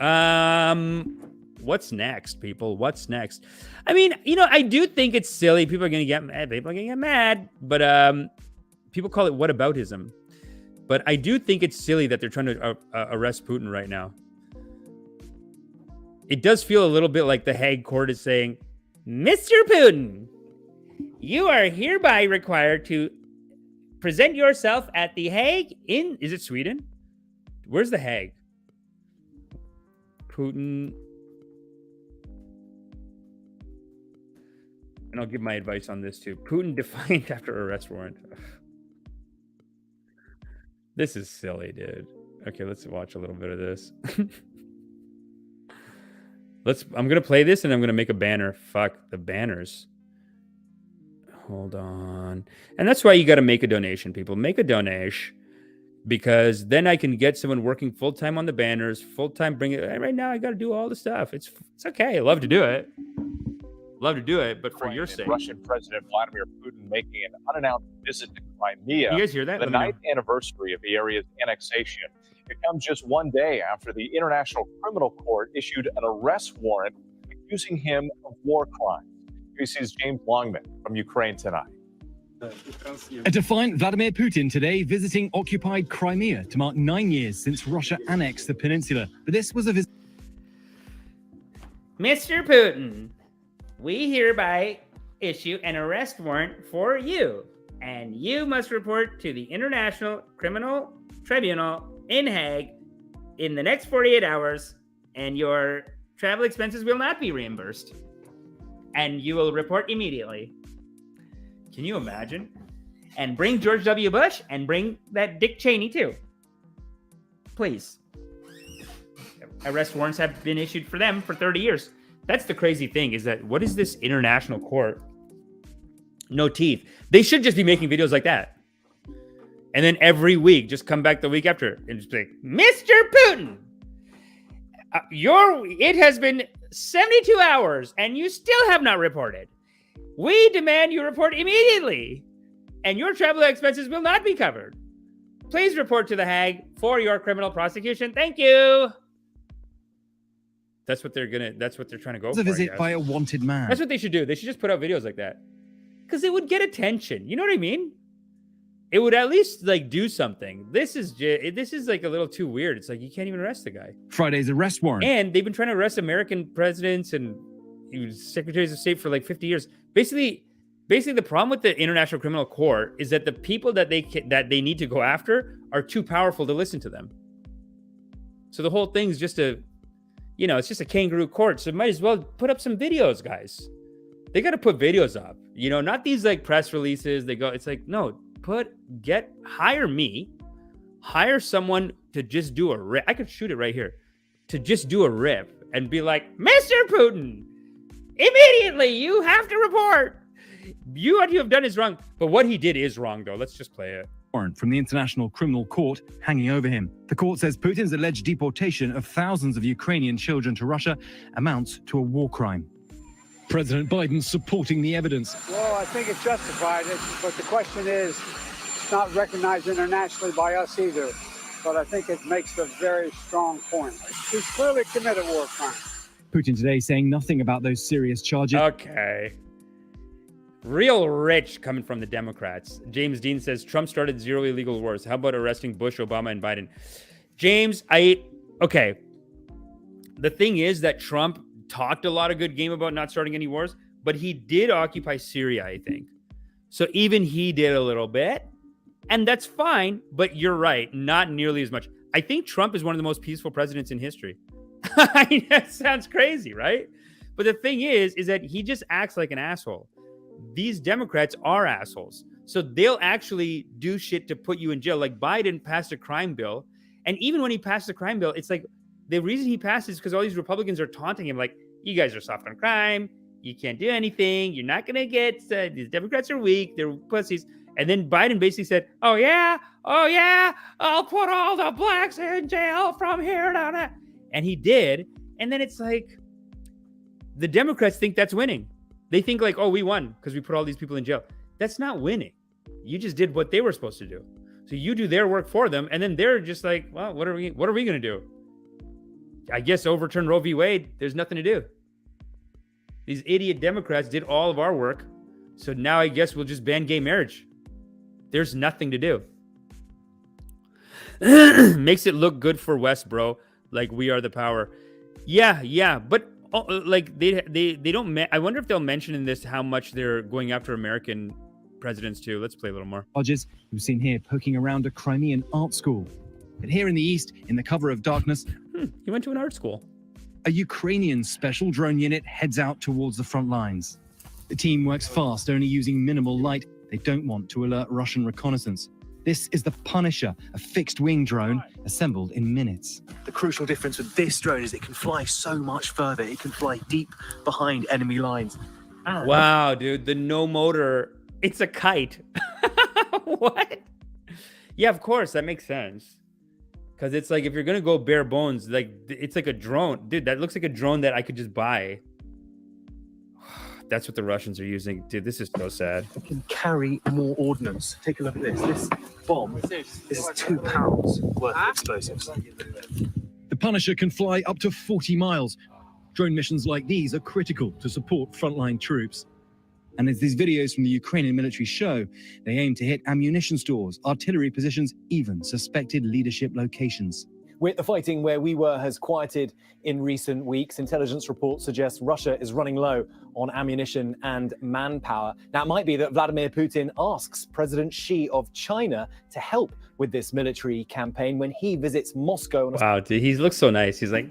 What's next, people? What's next? I mean, I do think it's silly. People are going to get mad. But people call it whataboutism. But I do think it's silly that they're trying to arrest Putin right now. It does feel a little bit like the Hague court is saying, Mr. Putin, you are hereby required to present yourself at the Hague is it Sweden? Where's the Hague? Putin. And I'll give my advice on this too. Putin defiant after arrest warrant. This is silly, dude. Okay, let's watch a little bit of this. I'm going to play this and I'm going to make a banner. Fuck the banners. Hold on. And that's why you got to make a donation, people. Make a donation because then I can get someone working full-time on the banners, full-time bring it. Right now, I got to do all the stuff. It's okay. I love to do it. But for your sake. Russian President Vladimir Putin making an unannounced visit to Crimea. You guys hear that? The 9th anniversary of the area's annexation. It comes just one day after the International Criminal Court issued an arrest warrant accusing him of war crimes. ABC's James Longman from Ukraine tonight. A defiant Vladimir Putin today visiting occupied Crimea to mark 9 years since Russia annexed the peninsula. But this was a visit. Mr. Putin, we hereby issue an arrest warrant for you, and you must report to the International Criminal Tribunal in Hague in the next 48 hours, and your travel expenses will not be reimbursed. And you will report immediately. Can you imagine? And bring George W. Bush and bring that Dick Cheney too. Please. Arrest warrants have been issued for them for 30 years. That's the crazy thing, is that what is this international court? No teeth. They should just be making videos like that. And then every week, just come back the week after and just be like, Mr. Putin, it has been 72 hours and you still have not reported. We demand you report immediately, and your travel expenses will not be covered. Please report to The Hague for your criminal prosecution. Thank you. That's what they're trying to go for. A visit by a wanted man. That's what they should do. They should just put out videos like that. Because it would get attention. You know what I mean? It would at least like do something. This is like a little too weird. It's like you can't even arrest the guy. Friday's arrest warrant. And they've been trying to arrest American presidents and secretaries of state for like 50 years. Basically the problem with the International Criminal Court is that the people that they need to go after are too powerful to listen to them. So the whole thing's just it's just a kangaroo court. So might as well put up some videos, guys. They got to put videos up, not these like press releases. It's like, no, hire someone to just do a rip. I could shoot it right here, to just do a rip and be like, Mr. Putin, immediately you have to report. What you have done is wrong. But what he did is wrong, though. Let's just play it. Warrant from the International Criminal Court hanging over him. The court says Putin's alleged deportation of thousands of Ukrainian children to Russia amounts to a war crime. President Biden supporting the evidence. Well, I think it's justified, but the question is, it's not recognized internationally by us either. But I think it makes a very strong point. He's clearly committed war crimes. Putin today saying nothing about those serious charges. Okay. Real rich coming from the Democrats. James Dean says Trump started 0 illegal wars. How about arresting Bush, Obama, and Biden? James, okay. The thing is that Trump talked a lot of good game about not starting any wars, but he did occupy Syria, I think. So even he did a little bit, and that's fine, but you're right, not nearly as much. I think Trump is one of the most peaceful presidents in history. I mean, that sounds crazy, right? But the thing is that he just acts like an asshole. These Democrats are assholes. So they'll actually do shit to put you in jail. Like Biden passed a crime bill. And even when he passed the crime bill, it's like the reason he passed is because all these Republicans are taunting him. Like, you guys are soft on crime. You can't do anything. You're not going to get, these Democrats are weak. They're pussies. And then Biden basically said, oh yeah, I'll put all the blacks in jail from here on out. And he did. And then it's like, the Democrats think that's winning. They think like, oh, we won because we put all these people in jail. That's not winning. You just did what they were supposed to do. So you do their work for them, and then they're just like, well, what are we going to do? I guess overturn Roe v. Wade. There's nothing to do. These idiot Democrats did all of our work. So now I guess we'll just ban gay marriage. There's nothing to do. Makes it look good for West, bro. Like we are the power. Yeah. But like they don't. I wonder if they'll mention in this how much they're going after American presidents too. Let's play a little more. Hodges, who's seen here poking around a Crimean art school. But here in the east, in the cover of darkness, he went to an art school. A Ukrainian special drone unit heads out towards the front lines. The team works fast, only using minimal light. They don't want to alert Russian reconnaissance. This is the Punisher, a fixed-wing drone assembled in minutes. The crucial difference with this drone is it can fly so much further. It can fly deep behind enemy lines. Wow, dude, the no motor, it's a kite. What? Yeah, of course, that makes sense. Because it's like, if you're going to go bare bones, like it's like a drone. Dude, that looks like a drone that I could just buy. That's what the Russians are using. Dude, this is so sad. It can carry more ordnance. Take a look at this. This bomb, this is 2 pounds worth of explosives. The Punisher can fly up to 40 miles. Drone missions like these are critical to support frontline troops. And as these videos from the Ukrainian military show, they aim to hit ammunition stores, artillery positions, even suspected leadership locations. With the fighting where we were has quieted in recent weeks, intelligence reports suggest Russia is running low on ammunition and manpower. Now, it might be that Vladimir Putin asks President Xi of China to help with this military campaign when he visits Moscow. Wow, dude, he looks so nice. He's like,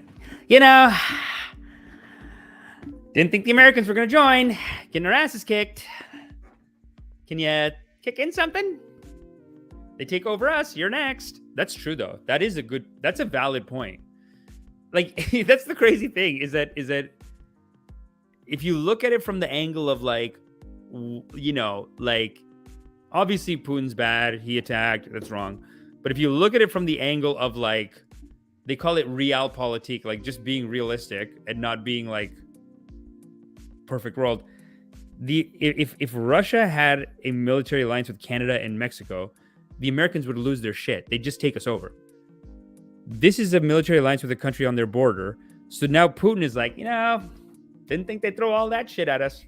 didn't think the Americans were going to join. Getting our asses kicked. Can you kick in something? They take over us. You're next. That's true, though. That's a valid point. Like, that's the crazy thing is that if you look at it from the angle of like, you know, like, obviously Putin's bad. He attacked. That's wrong. But if you look at it from the angle of like, they call it realpolitik, like just being realistic and not being like perfect world. If Russia had a military alliance with Canada and Mexico, the Americans would lose their shit. They'd just take us over. This is a military alliance with a country on their border. So now Putin is like, you know, didn't think they'd throw all that shit at us.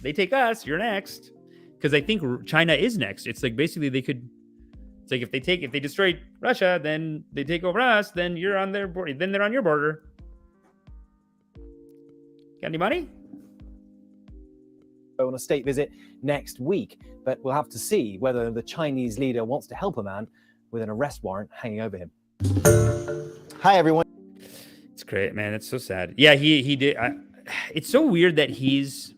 They take us, you're next. Because I think China is next. It's like basically it's like if they destroy Russia, then they take over us, then you're on their border. Then they're on your border. Got any money? On a state visit next week, but we'll have to see whether the Chinese leader wants to help a man with an arrest warrant hanging over him. Hi, everyone. It's great, man. It's so sad. Yeah, he did. It's so weird that he's...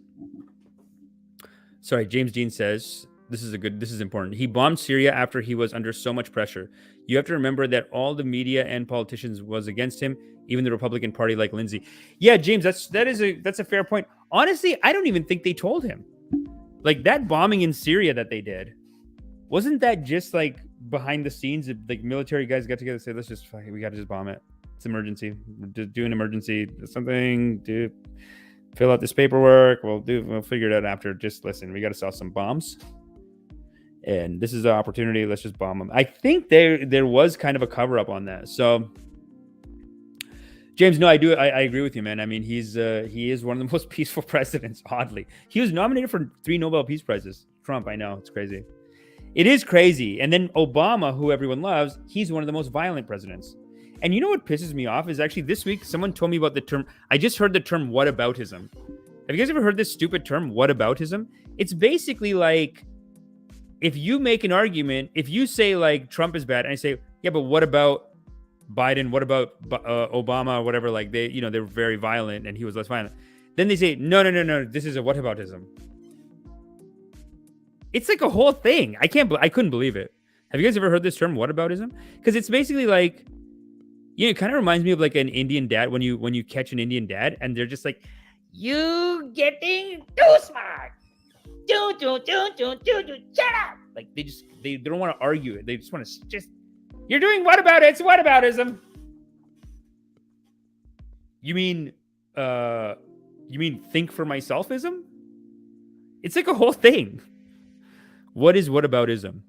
Sorry, James Dean says, this is important. He bombed Syria after he was under so much pressure. You have to remember that all the media and politicians was against him, even the Republican Party like Lindsay. Yeah, James, that's a fair point. Honestly, I don't even think they told him. Like that bombing in Syria that they did, wasn't that just like behind the scenes? Like military guys got together and said, we got to just bomb it. It's emergency. Do an emergency something. Do fill out this paperwork. We'll figure it out after. Just listen, we got to sell some bombs. And this is an opportunity. Let's just bomb them. I think there was kind of a cover up on that. So, James, no, I agree with you, man. I mean, he is one of the most peaceful presidents. Oddly, he was nominated for 3 Nobel Peace Prizes. Trump, I know, it's crazy. It is crazy. And then Obama, who everyone loves, he's one of the most violent presidents. And you know what pisses me off is actually this week someone told me about the term. I just heard the term whataboutism. Have you guys ever heard this stupid term whataboutism? It's basically like, if you make an argument, if you say like Trump is bad, and I say, yeah, but what about Biden? What about Obama? Whatever, like they're very violent and he was less violent. Then they say, no, this is a whataboutism. It's like a whole thing. I couldn't believe it. Have you guys ever heard this term whataboutism? Because it's basically like, it kind of reminds me of like an Indian dad when you catch an Indian dad and they're just like, you getting too smart. Do, shut up. Like they don't want to argue it. They just want to you're doing what about it? It's whataboutism. You mean think for myselfism? It's like a whole thing. What is whataboutism?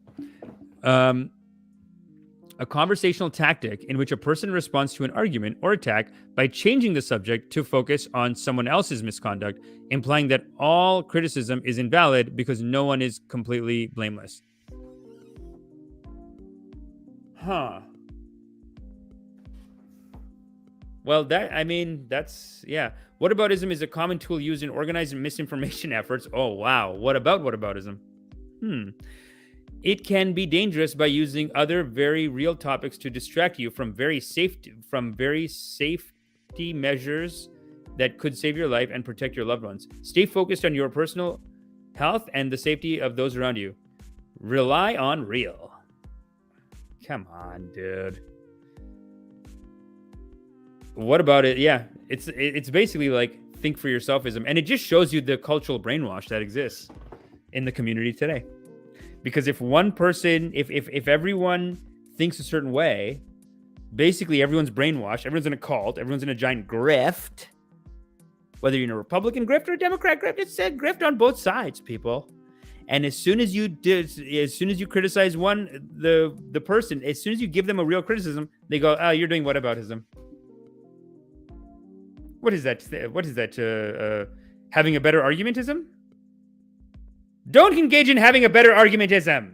A conversational tactic in which a person responds to an argument or attack by changing the subject to focus on someone else's misconduct, implying that all criticism is invalid because no one is completely blameless. Huh. Well, that's, yeah. Whataboutism is a common tool used in organized misinformation efforts. Oh, wow. What about whataboutism? It can be dangerous by using other very real topics to distract you from very safety measures that could save your life and protect your loved ones. Stay focused on your personal health and the safety of those around you. Rely on real. Come on, dude. What about it? Yeah, it's basically like think for yourselfism, and it just shows you the cultural brainwash that exists in the community today. Because if one person, if everyone thinks a certain way, basically everyone's brainwashed, everyone's in a cult, everyone's in a giant grift. Whether you're in a Republican grift or a Democrat grift, it's a grift on both sides, people. And as soon as you criticize the person, as soon as you give them a real criticism, they go, "Oh, you're doing whataboutism." What is that? What is that? Having a better argumentism? Don't engage in having a better argumentism.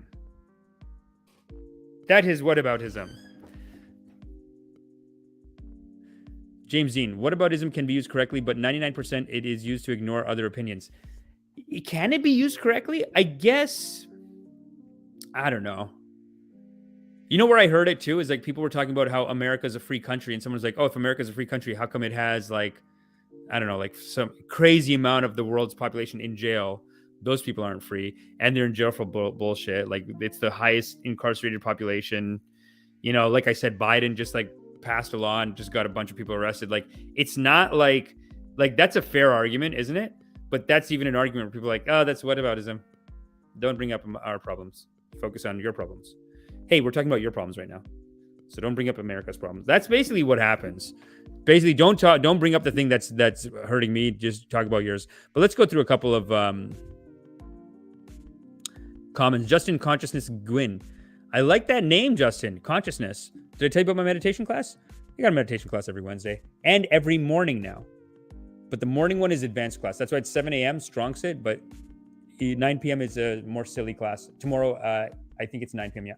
That is whataboutism. James Dean, whataboutism can be used correctly, but 99% it is used to ignore other opinions. Can it be used correctly? I guess. I don't know. You know where I heard it too is like people were talking about how America's a free country, and someone's like, "Oh, if America's a free country, how come it has like, I don't know, like some crazy amount of the world's population in jail Those people aren't free, and they're in jail for bullshit. Like, it's the highest incarcerated population. You know, like I said, Biden just like passed a law and just got a bunch of people arrested. Like, it's not like that's a fair argument, isn't it? But that's even an argument where people are like, oh, that's whataboutism. Don't bring up our problems. Focus on your problems. Hey, we're talking about your problems right now. So don't bring up America's problems. That's basically what happens. Basically, don't bring up the thing that's hurting me. Just talk about yours. But let's go through a couple of comments. Justin Consciousness Gwyn. I like that name, Justin. Consciousness. Did I tell you about my meditation class? I got a meditation class every Wednesday and every morning now. But the morning one is advanced class. That's why it's 7 a.m. strong sit, but 9 p.m. is a more silly class. Tomorrow, I think it's 9 p.m. Yeah.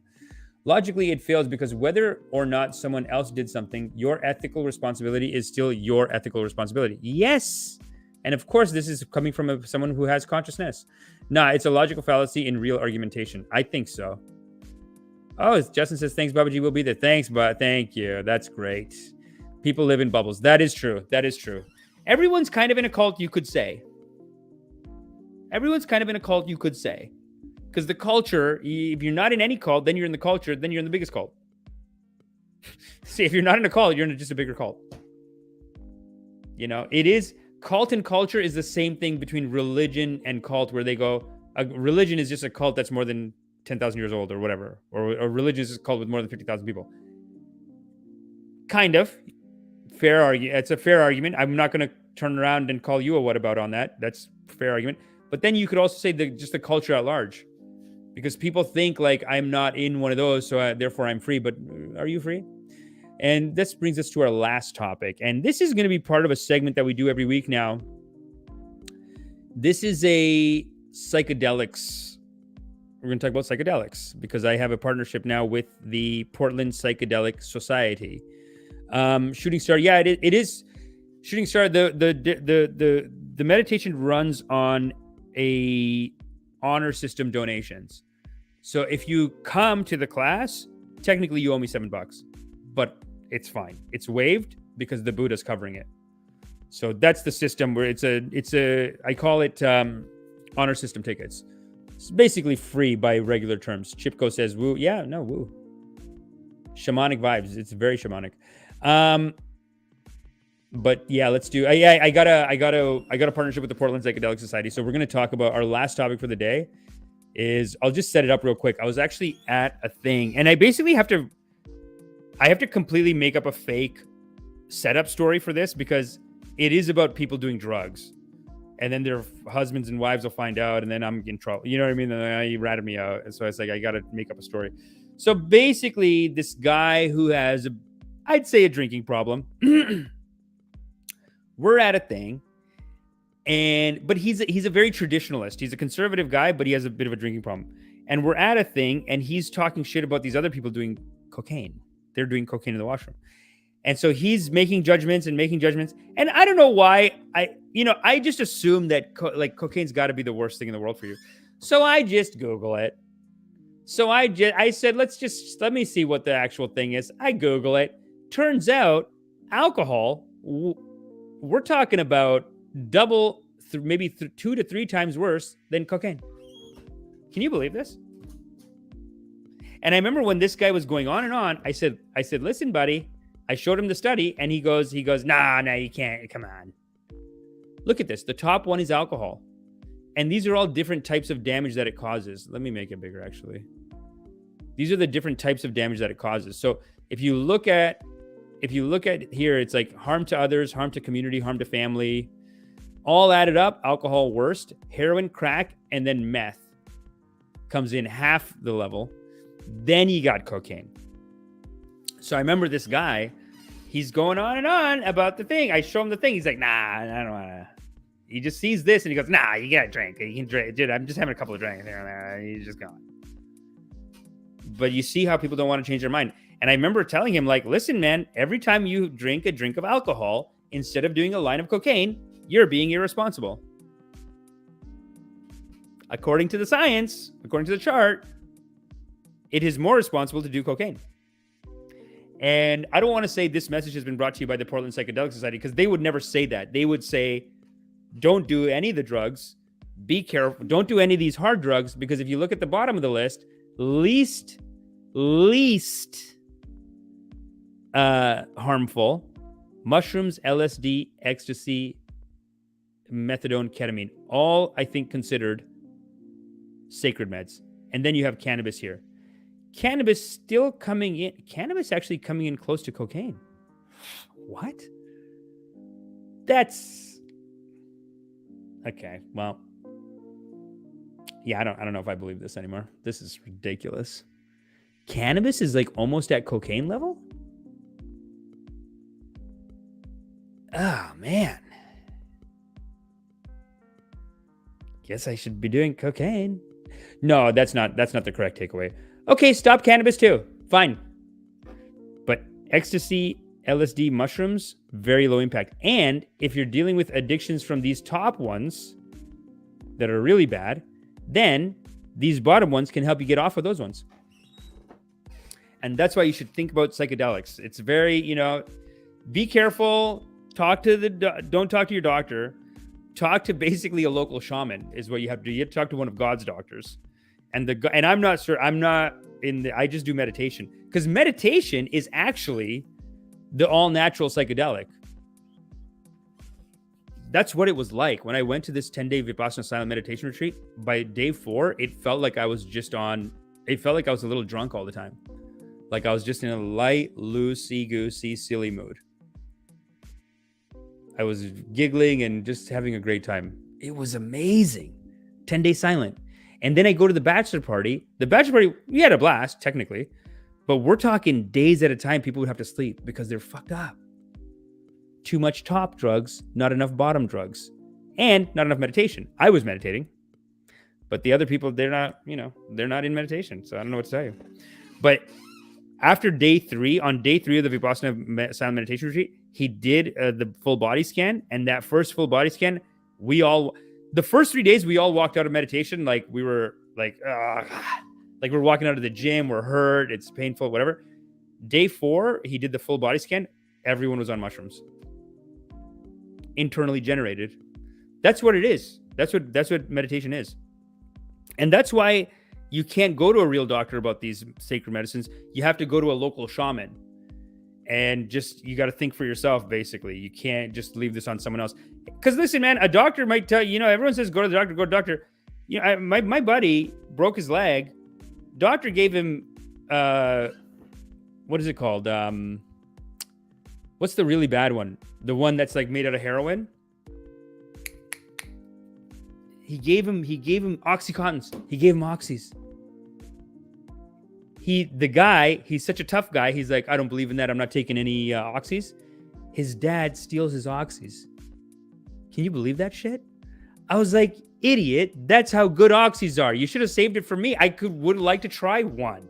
Logically, it fails because whether or not someone else did something, your ethical responsibility is still your ethical responsibility. Yes. And of course, this is coming from someone who has consciousness. Nah, it's a logical fallacy in real argumentation. I think so. Oh, Justin says, thanks, Babaji. We'll be there. Thanks, but thank you. That's great. People live in bubbles. That is true. That is true. Everyone's kind of in a cult, you could say. Everyone's kind of in a cult, you could say. Because the culture, if you're not in any cult, then you're in the culture, then you're in the biggest cult. See, if you're not in a cult, you're in just a bigger cult. You know, it is, cult and culture is the same thing between religion and cult, where they go, a religion is just a cult that's more than 10,000 years old or whatever. Or a religion is a cult with more than 50,000 people. Kind of. Fair argument. It's a fair argument. I'm not going to turn around and call you a whatabout on that. That's a fair argument. But then you could also say just the culture at large. Because people think like I'm not in one of those, so therefore I'm free. But are you free? And this brings us to our last topic. And this is going to be part of a segment that we do every week now. This is a psychedelics. We're going to talk about psychedelics because I have a partnership now with the Portland Psychedelic Society. Shooting Star. Yeah, it is. Shooting Star. The meditation runs on a honor system donations. So if you come to the class, technically you owe me $7, but it's fine. It's waived because the Buddha's covering it. So that's the system where it's a I call it honor system tickets. It's basically free by regular terms. Chipko says woo. Yeah, no, woo. Shamanic vibes. It's very shamanic. But yeah, let's do. I got a partnership with the Portland Psychedelic Society. So we're going to talk about our last topic for the day. I'll just set it up real quick. I was actually at a thing, and I basically have to completely make up a fake setup story for this because it is about people doing drugs, and then their husbands and wives will find out, and then I'm in trouble. You know what I mean? Then he ratted me out, and so it's like I got to make up a story. So basically, this guy who has I'd say a drinking problem. We're at a thing, but he's a very traditionalist. He's a conservative guy, but he has a bit of a drinking problem. And we're at a thing, and he's talking shit about these other people doing cocaine. They're doing cocaine in the washroom. And so he's making judgments. And I don't know why. I just assume that cocaine's got to be the worst thing in the world for you. So I just Google it. So I said, let me see what the actual thing is. I Google it. Turns out alcohol, we're talking about double, maybe 2 to 3 times worse than cocaine. Can you believe this? And I remember when this guy was going on and on, I said, listen, buddy, I showed him the study and he goes, nah, you can't. Come on. Look at this. The top one is alcohol. And these are all different types of damage that it causes. Let me make it bigger, actually. These are the different types of damage that it causes. So if you look at here, it's like harm to others, harm to community, harm to family, all added up, alcohol worst, heroin, crack, and then meth comes in half the level. Then you got cocaine. So I remember this guy, he's going on and on about the thing. I show him the thing. He's like, nah, I don't want to. He just sees this and he goes, nah, you got to drink. You can drink. Dude, I'm just having a couple of drinks here and there. He's just gone. But you see how people don't want to change their mind. And I remember telling him, like, listen, man, every time you drink a drink of alcohol, instead of doing a line of cocaine, you're being irresponsible. According to the science, according to the chart, it is more responsible to do cocaine. And I don't want to say this message has been brought to you by the Portland Psychedelic Society because they would never say that. They would say, don't do any of the drugs, Be careful. Don't do any of these hard drugs, because if you look at the bottom of the list, least harmful: mushrooms, LSD, ecstasy, methadone, ketamine. All, I think, considered sacred meds. And then you have cannabis here. Cannabis still coming in. Cannabis actually coming in close to cocaine. What? That's okay. Well, yeah, I don't know if I believe this anymore. This is ridiculous. Cannabis is like almost at cocaine level? Oh, man. Guess I should be doing cocaine. No, that's not the correct takeaway. Okay, stop cannabis too. Fine. But ecstasy, LSD, mushrooms, very low impact. And if you're dealing with addictions from these top ones that are really bad, then these bottom ones can help you get off of those ones. And that's why you should think about psychedelics. It's very, be careful. Don't talk to your doctor. Talk to basically a local shaman is what you have to do. You have to talk to one of God's doctors. And I'm not sure. I just do meditation, because meditation is actually the all natural psychedelic. That's what it was like when I went to this 10-day Vipassana silent meditation retreat. By day 4, it felt like I was a little drunk all the time. Like I was just in a light, loosey-goosey, silly mood. I was giggling and just having a great time. It was amazing. 10-day silent. And then I go to the bachelor party. The bachelor party, we had a blast, technically. But we're talking days at a time. People would have to sleep because they're fucked up. Too much top drugs, not enough bottom drugs, and not enough meditation. I was meditating, but the other people, they're not in meditation. So I don't know what to tell you. But after day 3, on day 3 of the Vipassana silent meditation retreat, he did the full body scan. And that first full body scan, the first 3 days, we all walked out of meditation like we were like we're walking out of the gym, we're hurt, it's painful, whatever. Day 4, he did the full body scan. Everyone was on mushrooms. Internally generated. That's what it is. That's what meditation is. And that's why you can't go to a real doctor about these sacred medicines. You have to go to a local shaman. And you got to think for yourself, basically. You can't just leave this on someone else. Because listen, man, a doctor might tell you, everyone says, go to the doctor, go to the doctor. My buddy broke his leg. Doctor gave him, what is it called? What's the really bad one? The one that's like made out of heroin? He gave him Oxycontins. He gave him Oxys. He's such a tough guy. He's like, I don't believe in that. I'm not taking any Oxys. His dad steals his Oxys. Can you believe that shit? I was like, idiot. That's how good Oxys are. You should have saved it for me. would like to try one.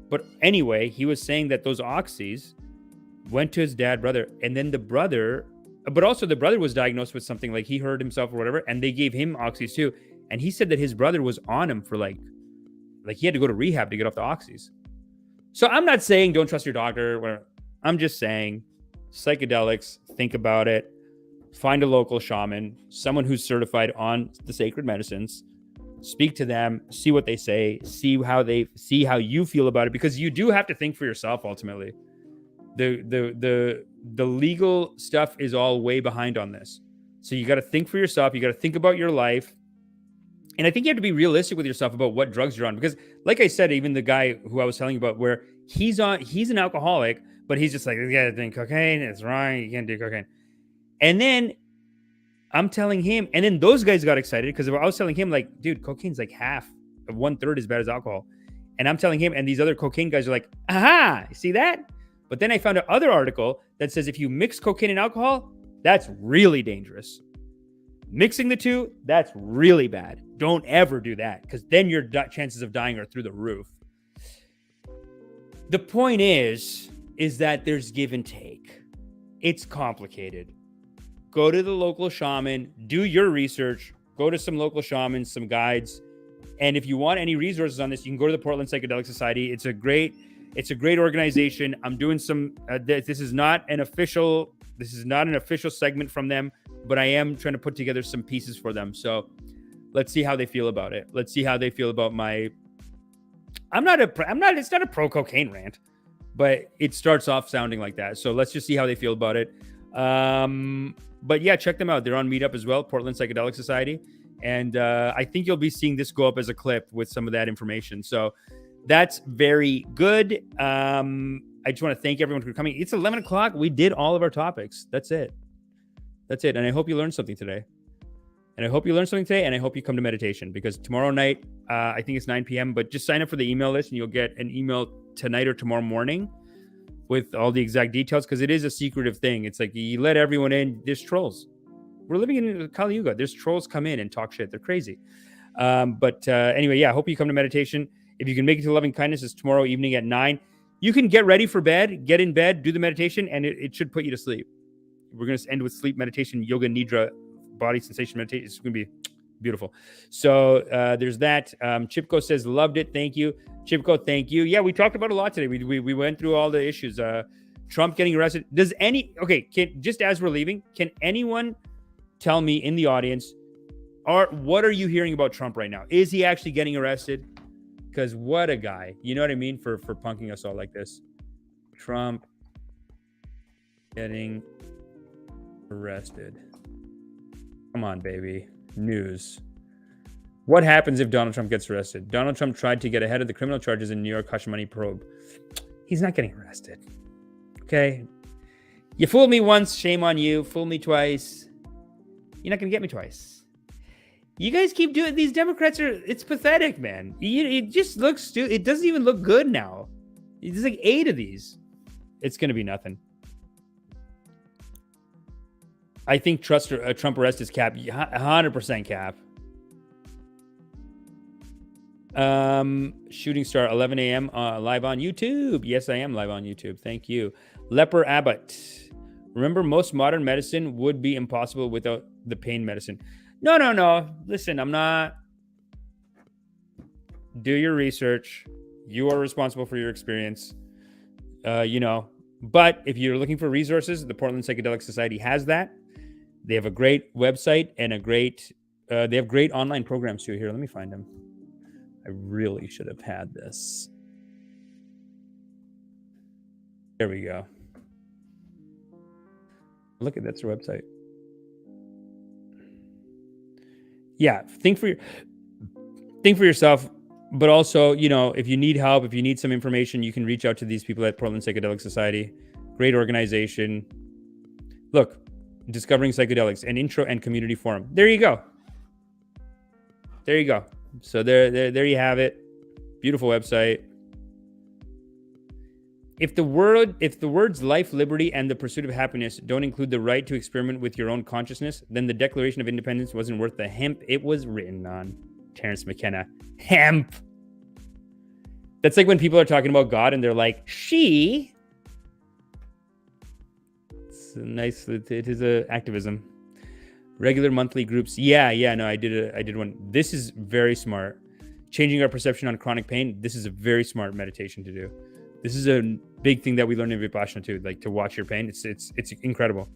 But anyway, he was saying that those Oxys went to his brother, and then the brother was diagnosed with something, like he hurt himself or whatever, and they gave him Oxys too. And he said that his brother was on him for like he had to go to rehab to get off the Oxys. So I'm not saying don't trust your doctor, whatever. I'm just saying psychedelics, think about it. Find a local shaman, someone who's certified on the sacred medicines. Speak to them, see what they say, see how you feel about it, because you do have to think for yourself ultimately. The legal stuff is all way behind on this. So you got to think for yourself. You got to think about your life. And I think you have to be realistic with yourself about what drugs you're on. Because like I said, even the guy who I was telling you about, where he's an alcoholic, but he's just like, you got to drink cocaine. It's wrong. You can't do cocaine. And then I'm telling him, and then those guys got excited because I was telling him, like, dude, cocaine's like half of 1/3 as bad as alcohol. And I'm telling him, and these other cocaine guys are like, aha, see that? But then I found another article that says if you mix cocaine and alcohol, that's really dangerous. Mixing the two, that's really bad. Don't ever do that, because then your chances of dying are through the roof. The point is that there's give and take. It's complicated. Go to the local shaman, do your research, go to some local shamans, some guides. And if you want any resources on this, you can go to the Portland Psychedelic Society. It's a great organization. I'm doing some, this is not an official segment from them, but I am trying to put together some pieces for them. So Let's see how they feel about it. Let's see how they feel about my. It's not a pro cocaine rant, but it starts off sounding like that. So let's just see how they feel about it. But yeah, check them out. They're on Meetup as well, Portland Psychedelic Society. And I think you'll be seeing this go up as a clip with some of that information. So that's very good. I just want to thank everyone for coming. It's 11 o'clock. We did all of our topics. That's it. And I hope you learned something today. And I hope you come to meditation, because tomorrow night, I think it's 9 p.m., but just sign up for the email list and you'll get an email tonight or tomorrow morning with all the exact details, because it is a secretive thing. It's like you let everyone in. There's trolls. We're living in Kali Yuga. There's trolls come in and talk shit. They're crazy. But anyway, yeah, I hope you come to meditation. If you can make it to Loving Kindness, it's tomorrow evening at 9. You can get ready for bed, get in bed, do the meditation, and it should put you to sleep. We're going to end with sleep meditation, yoga nidra, body sensation meditation. It's going to be beautiful. So there's that. Chipko says, loved it. Thank you. Chipko, thank you. Yeah, we talked about a lot today. We went through all the issues. Trump getting arrested. Just as we're leaving, can anyone tell me in the audience, what are you hearing about Trump right now? Is he actually getting arrested? Because what a guy. You know what I mean? For punking us all like this. Trump getting arrested. Come on, baby. News. What happens if Donald Trump gets arrested? Donald Trump tried to get ahead of the criminal charges in New York hush money probe. He's not getting arrested. Okay? You fooled me once, shame on you. Fool me twice. You're not going to get me twice. You guys keep doing, these Democrats it's pathetic, man. It just looks stupid. It doesn't even look good now. There's like 8 of these. It's going to be nothing. I think Trump arrest is cap, 100% cap. Shooting Star, 11 a.m. Live on YouTube. Yes, I am live on YouTube. Thank you. Leper Abbott. Remember, most modern medicine would be impossible without the pain medicine. No. Listen, I'm not. Do your research. You are responsible for your experience. But if you're looking for resources, the Portland Psychedelic Society has that. They have a great website and they have great online programs too. Here, let me find them. I really should have had this. There we go. Look at that's their website. Yeah, think for yourself, but also, if you need help, if you need some information, you can reach out to these people at Portland Psychedelic Society. Great organization. Look, Discovering Psychedelics, an intro and community forum. There you go. So there you have it. Beautiful website. If the words life, liberty, and the pursuit of happiness don't include the right to experiment with your own consciousness, then the Declaration of Independence wasn't worth the hemp it was written on. Terrence McKenna. Hemp. That's like when people are talking about God and they're like, she. It's nice. It is a activism. Regular monthly groups. Yeah. No, I did one. This is very smart. Changing our perception on chronic pain. This is a very smart meditation to do. This is a big thing that we learn in Vipassana too, like to watch your pain. It's incredible.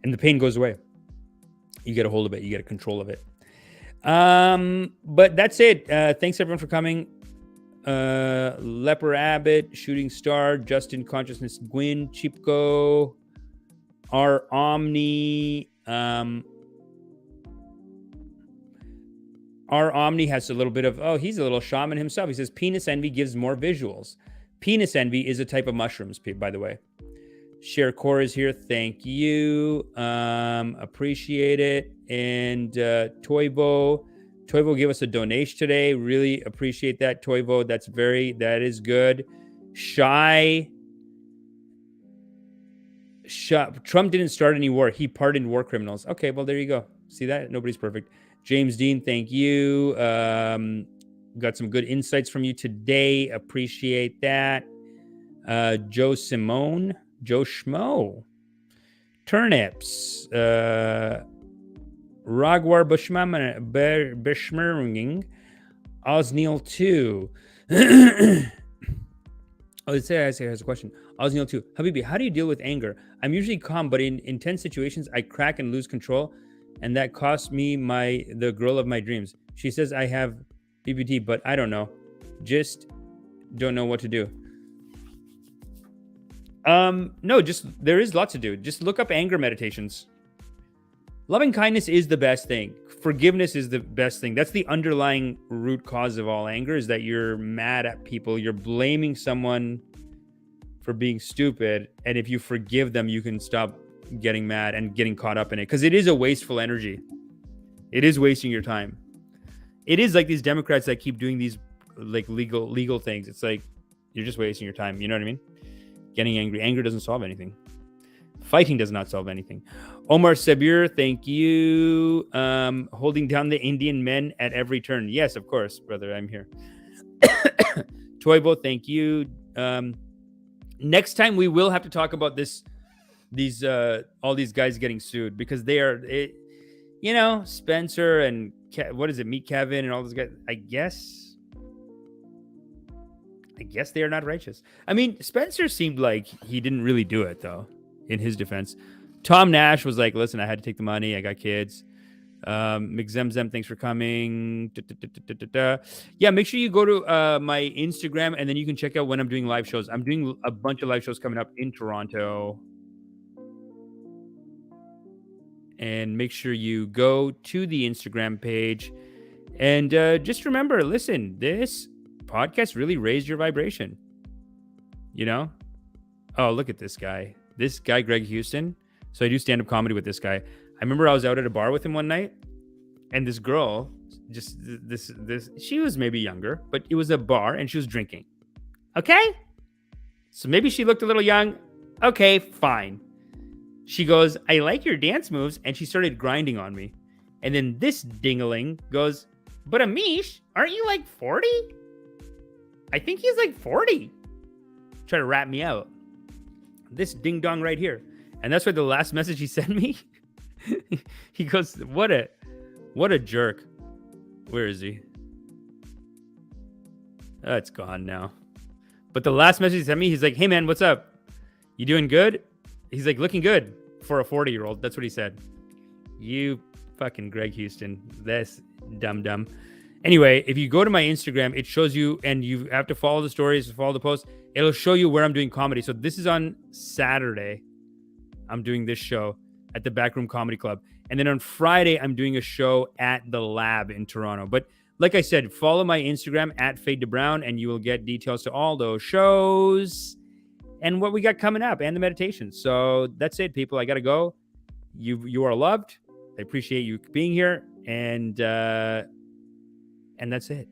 And the pain goes away. You get a hold of it. You get a control of it. But that's it. Thanks everyone for coming. Leper Abbott, Shooting Star, Justin Consciousness, Gwyn, Chipko, R Omni. R Omni has a little bit of, he's a little shaman himself. He says penis envy gives more visuals. Penis envy is a type of mushrooms, by the way. Share Core is here. Thank you. Appreciate it. And Toivo gave us a donation today. Really appreciate that, Toivo. That is good. Trump didn't start any war. He pardoned war criminals. Okay, well, there you go. See that? Nobody's perfect. James Dean, thank you. Got some good insights from you today. Appreciate that. Joe Schmo. Turnips. Ragwar Bishmerming. Osneil 2. I say has a question. Osneil 2. Habibi, how do you deal with anger? I'm usually calm, but in intense situations, I crack and lose control. and that cost me the girl of my dreams. She says I have BPD, but I don't know. Just don't know what to do. No, just there is lots to do. Just look up anger meditations. Loving kindness is the best thing. Forgiveness is the best thing. That's the underlying root cause of all anger, is that you're mad at people. You're blaming someone for being stupid. And if you forgive them, you can stop getting mad and getting caught up in it, because it is a wasteful energy. It is wasting your time. It is like these Democrats that keep doing these like legal things. It's like you're just wasting your time. You know what I mean? Getting angry. Anger doesn't solve anything. Fighting does not solve anything. Omar Sabir, thank you. Holding down the Indian men at every turn. Yes, of course, brother. I'm here. Toivo, thank you. Next time we will have to talk about all these guys getting sued, because they are, Spencer and Meet Kevin and all those guys. I guess they are not righteous. I mean, Spencer seemed like he didn't really do it, though, in his defense. Tom Nash was like, listen, I had to take the money. I got kids. McZemzem, thanks for coming. Yeah, make sure you go to my Instagram, and then you can check out when I'm doing live shows. I'm doing a bunch of live shows coming up in Toronto. And make sure you go to the Instagram page. And just remember, listen, this podcast really raised your vibration. Oh, look at this guy. This guy, Greg Houston. So I do stand-up comedy with this guy. I remember I was out at a bar with him one night, and this girl, just this, she was maybe younger, but it was a bar, and she was drinking. Okay? So maybe she looked a little young. Okay, fine. She goes, I like your dance moves, and she started grinding on me. And then this dingaling goes, but Amish, aren't you like 40? I think he's like 40. Try to rat me out. This ding-dong right here. And that's why the last message he sent me, he goes, what a jerk. Where is he? Oh, it's gone now. But the last message he sent me, he's like, hey man, what's up? You doing good? He's like, looking good for a 40-year-old. That's what he said. You fucking Greg Houston. This dumb. Anyway, if you go to my Instagram, it shows you, and you have to follow the stories, follow the posts. It'll show you where I'm doing comedy. So this is on Saturday. I'm doing this show at the Backroom Comedy Club. And then on Friday, I'm doing a show at the Lab in Toronto. But like I said, follow my Instagram at Fade to Brown, and you will get details to all those shows and what we got coming up and the meditation. So that's it, people. I got to go. You are loved. I appreciate you being here. And that's it.